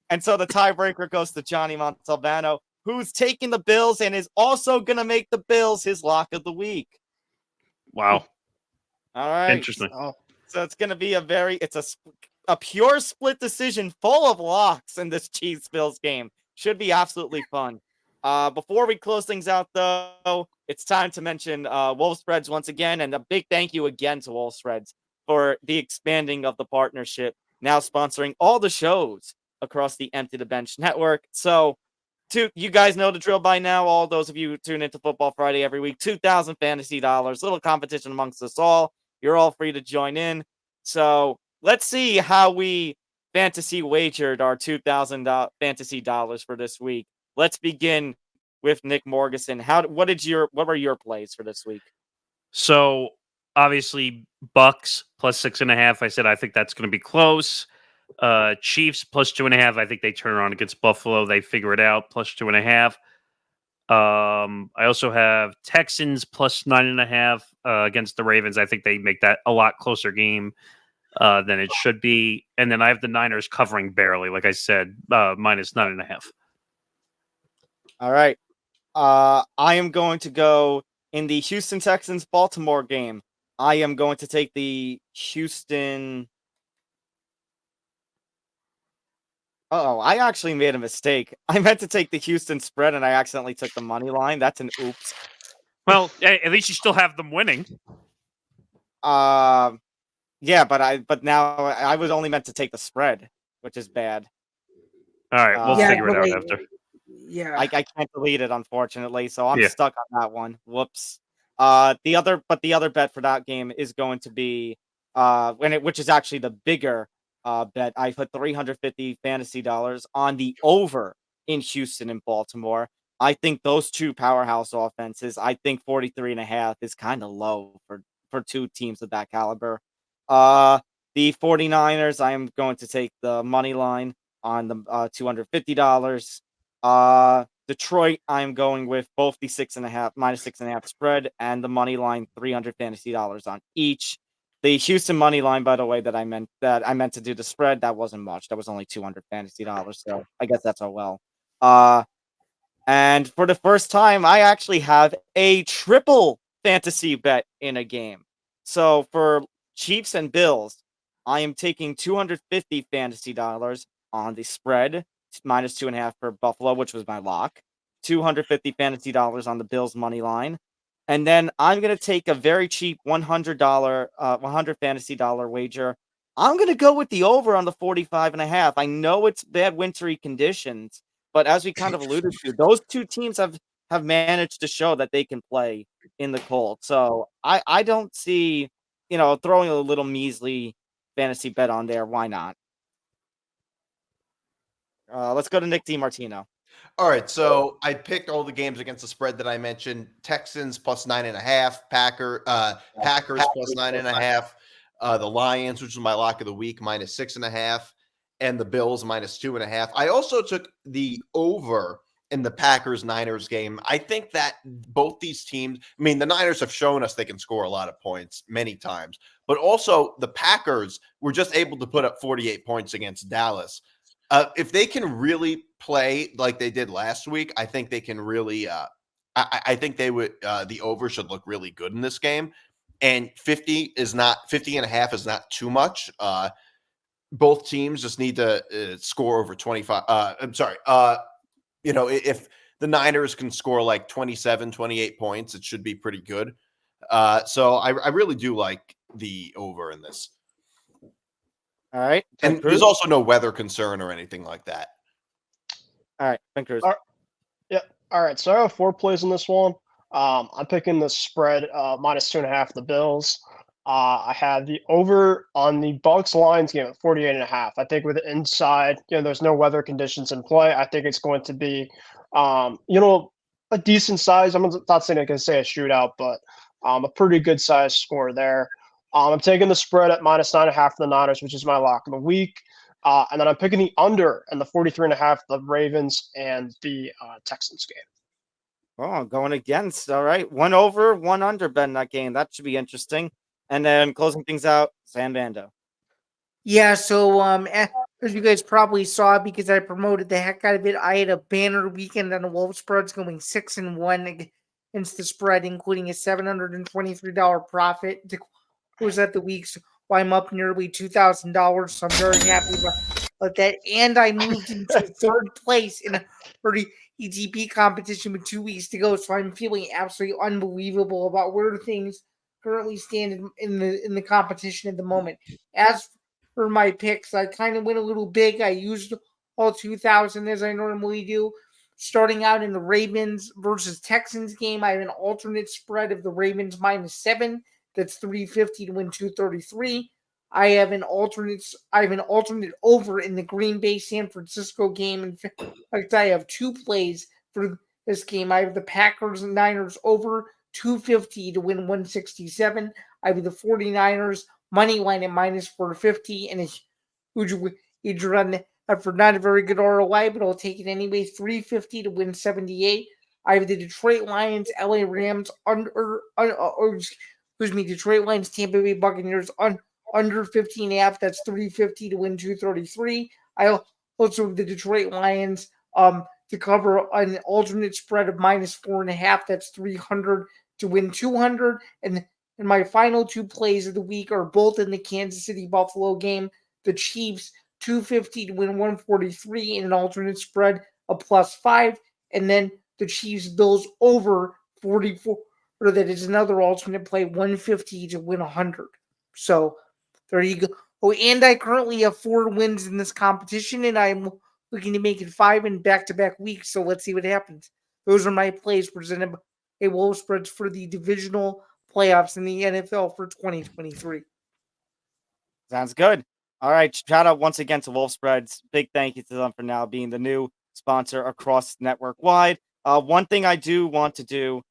Speaker 1: and so the tiebreaker goes to Johnny Montalbano, who's taking the Bills and is also going to make the Bills his lock of the week.
Speaker 2: Wow.
Speaker 1: All right,
Speaker 2: Interesting.
Speaker 1: so it's going to be a pure split decision full of locks in this Chiefs Bills game. Should be absolutely fun. Before we close things out, though, it's time to mention Wolf Spreads once again, and a big thank you again to Wolf Spreads for the expanding of the partnership, now sponsoring all the shows across the Empty the Bench network. So, you guys know the drill by now. All those of you who tune into Football Friday every week, 2,000 fantasy dollars, little competition amongst us all. You're all free to join in. So let's see how we fantasy wagered our 2,000 fantasy dollars for this week. Let's begin with Nick Morgasen. What were your plays for this week?
Speaker 2: So obviously Bucks plus 6.5. I said I think that's going to be close. Chiefs plus 2.5. I think they turn around against Buffalo. They figure it out plus 2.5. I also have Texans plus 9.5 against the Ravens. I think they make that a lot closer game than it should be. And then I have the Niners covering barely, like I said, minus 9.5.
Speaker 1: All right. I am going to go in the Houston Texans Baltimore game. I am going to take the Houston. Oh, I actually made a mistake. I meant to take the Houston spread, and I accidentally took the money line. That's an oops.
Speaker 2: Well, at least you still have them winning.
Speaker 1: Yeah, but now I was only meant to take the spread, which is bad.
Speaker 2: All right, we'll
Speaker 4: Yeah,
Speaker 2: figure it
Speaker 4: but
Speaker 2: out
Speaker 4: wait.
Speaker 2: after.
Speaker 4: Yeah.
Speaker 1: I can't delete it, unfortunately, so I'm
Speaker 2: Yeah.
Speaker 1: stuck on that one. Whoops. The other bet for that game is going to be which is actually the bigger bet. I put 350 fantasy dollars on the over in Houston and Baltimore. I think those two powerhouse offenses. I think 43.5 is kind of low for two teams of that caliber. The 49ers. I am going to take the money line on the $250. Detroit, I'm going with both the 6.5 minus 6.5 spread and the money line, 300 fantasy dollars on each. The Houston money line, by the way, that I meant to do the spread, that wasn't much. That was only 200 fantasy dollars. So I guess that's well. And for the first time, I actually have a triple fantasy bet in a game. So for Chiefs and Bills, I am taking 250 fantasy dollars on the spread, minus 2.5 for Buffalo, which was my lock. 250 fantasy dollars on the Bills money line. And then I'm going to take a very cheap $100 fantasy dollar wager. I'm going to go with the over on the 45.5. I know it's bad wintry conditions, but as we kind of alluded to, those two teams have managed to show that they can play in the cold. So I don't see, throwing a little measly fantasy bet on there. Why not? Let's go to Nick DiMartino.
Speaker 6: All right, so I picked all the games against the spread that I mentioned: Texans plus 9.5, Packers plus 9.5, the Lions, which is my lock of the week, minus 6.5, and the Bills minus 2.5. I also took the over in the Packers-Niners game. I think that both these teams, I mean, the Niners have shown us they can score a lot of points many times, but also the Packers were just able to put up 48 points against Dallas. If they can really play like they did last week, I think they can really. I think they would. The over should look really good in this game, and 50.5 is not too much. Both teams just need to score over 25. I'm sorry. If the Niners can score like 27, 28 points, it should be pretty good. So I really do like the over in this.
Speaker 1: All right.
Speaker 6: And there's also no weather concern or anything like that.
Speaker 1: All right. Ben Kruse.
Speaker 5: Yeah. All right, so I have 4 plays in this one. I'm picking the spread -2.5 the Bills. I have the over on the Bucks Lions game at 48.5. I think with the inside, there's no weather conditions in play. I think it's going to be, a decent size. I'm not saying I can say a shootout, but a pretty good size score there. I'm taking the spread at -9.5 for the Niners, which is my lock of the week. And then I'm picking the under and the 43.5, the Ravens and the Texans game.
Speaker 1: Oh, going against. All right. 1 over, 1 under bet in that game. That should be interesting. And then closing things out, Zain Bando.
Speaker 4: Yeah, so as you guys probably saw, because I promoted the heck out of it, I had a banner weekend on the Wolf spreads going 6-1 against the spread, including a $723 profit to close out the week. So I'm up nearly $2,000, so I'm very happy about that. And I moved into third place in a pretty ETP competition with 2 weeks to go, so I'm feeling absolutely unbelievable about where things currently stand in the competition at the moment. As for my picks, I kind of went a little big. I used all 2,000 as I normally do. Starting out in the Ravens versus Texans game, I have an alternate spread of the Ravens -7. That's 350 to win 233. I have an alternate over in the Green Bay San Francisco game. In fact, I have 2 plays for this game. I have the Packers and Niners over 250 to win 167. I have the 49ers money line at -450 and a huge run for not a very good ROI, but I'll take it anyway. 350 to win 78. I have the Detroit Lions, LA Rams Detroit Lions, Tampa Bay Buccaneers under 15.5. That's 350 to win 233. I also have the Detroit Lions to cover an alternate spread of -4.5. That's 300 to win 200. And my final 2 plays of the week are both in the Kansas City Buffalo game. The Chiefs 250 to win 143 in an alternate spread of +5. And then the Chiefs Bills over 44. Or that is another alternate play, 150 to win 100. So there you go. Oh, and I currently have 4 wins in this competition, and I'm looking to make it 5 in back-to-back weeks. So let's see what happens. Those are my plays presented by Wolf Spreads for the divisional playoffs in the NFL for 2023.
Speaker 1: Sounds good. All right. Shout out once again to Wolf Spreads. Big thank you to them for now being the new sponsor across network wide. One thing I do want to do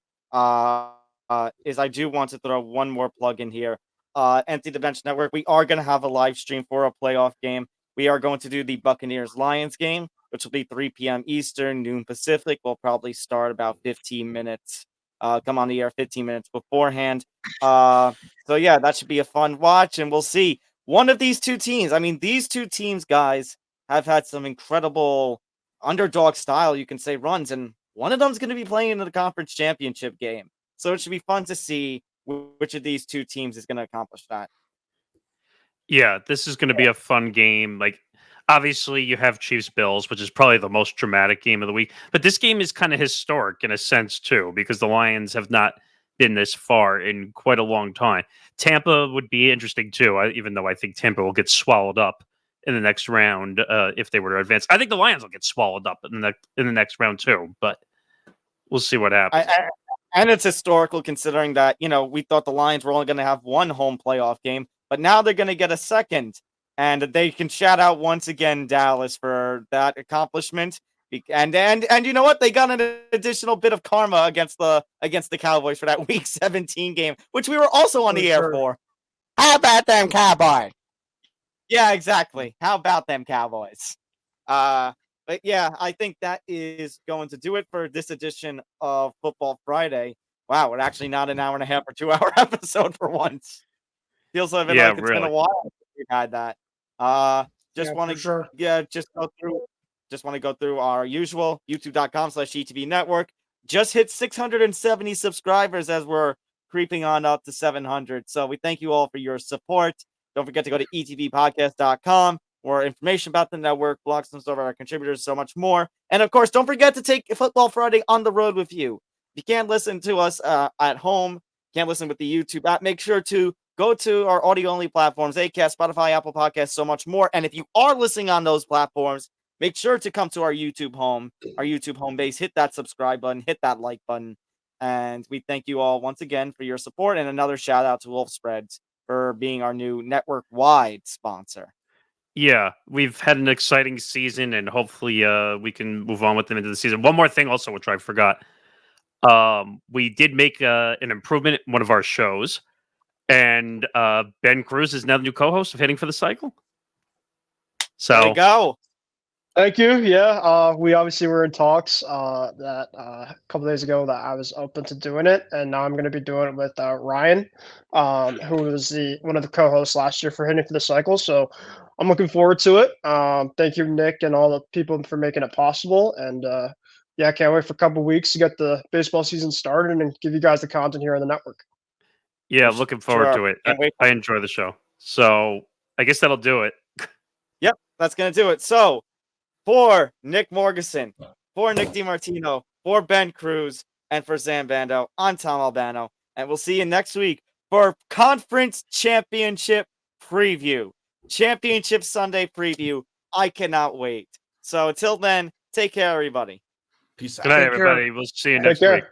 Speaker 1: is I do want to throw one more plug in here. Empty the Bench Network. We are going to have a live stream for a playoff game. We are going to do the Buccaneers Lions game, which will be 3 p.m. Eastern, noon Pacific. We'll probably start about 15 minutes. Come on the air 15 minutes beforehand. So yeah, that should be a fun watch, and we'll see. One of these 2 teams. I mean, these 2 teams, guys, have had some incredible underdog style, you can say, runs, and one of them is going to be playing in the conference championship game. So it should be fun to see which of these 2 teams is going to accomplish that.
Speaker 2: Yeah, this is going to be a fun game. Like, obviously, you have Chiefs Bills, which is probably the most dramatic game of the week. But this game is kind of historic in a sense, too, because the Lions have not been this far in quite a long time. Tampa would be interesting, too, even though I think Tampa will get swallowed up in the next round if they were to advance. I think the Lions will get swallowed up in the next round, too. But we'll see what happens.
Speaker 1: And it's historical considering that, we thought the Lions were only going to have 1 home playoff game, but now they're going to get a second. And they can shout out once again Dallas for that accomplishment. And you know what? They got an additional bit of karma against the Cowboys for that Week 17 game, which we were also on the air for.
Speaker 3: How about them Cowboys?
Speaker 1: Yeah, exactly. How about them Cowboys? But yeah, I think that is going to do it for this edition of Football Friday. Wow, we're actually not an hour and a half or 2-hour episode for once. Feels like it's been a while since we've had that. Just want to go through our usual youtube.com/ETB network. Just hit 670 subscribers as we're creeping on up to 700. So we thank you all for your support. Don't forget to go to etbpodcast.com. More information about the network, blogs and stuff, our contributors, so much more. And of course, don't forget to take Football Friday on the road with you. If you can't listen to us at home, can't listen with the YouTube app, make sure to go to our audio-only platforms, Acast, Spotify, Apple Podcasts, so much more. And if you are listening on those platforms, make sure to come to our YouTube home base, hit that subscribe button, hit that like button. And we thank you all once again for your support. And another shout out to Wolf Spreads for being our new network wide sponsor.
Speaker 2: Yeah, we've had an exciting season, and hopefully we can move on with them into the season. One more thing also, which I forgot. We did make an improvement in one of our shows, and Ben Kruse is now the new co-host of Hitting for the Cycle.
Speaker 1: There
Speaker 2: So
Speaker 1: you go.
Speaker 5: Thank you. Yeah, we obviously were in talks that a couple days ago that I was open to doing it, and now I'm going to be doing it with Ryan, who was one of the co-hosts last year for Hitting for the Cycle. So I'm looking forward to it. Thank you, Nick, and all the people for making it possible. And yeah, I can't wait for a couple weeks to get the baseball season started and give you guys the content here on the network.
Speaker 2: yeah, looking forward
Speaker 1: Sure.
Speaker 2: to it.
Speaker 1: Can't wait.
Speaker 2: I enjoy the show. So I guess that'll do it.
Speaker 1: Yep, that's going to do it. So for Nick Morgasen, for Nick DiMartino, for Ben Kruse, and for Zain Bando, I'm Tom Albano. And we'll see you next week for Conference Championship Preview. Championship Sunday Preview. I cannot wait. So until then, take care, everybody.
Speaker 6: Peace out.
Speaker 2: Good night,
Speaker 4: Take care.
Speaker 2: everybody. We'll see you
Speaker 5: Take
Speaker 2: next
Speaker 5: care.
Speaker 2: week.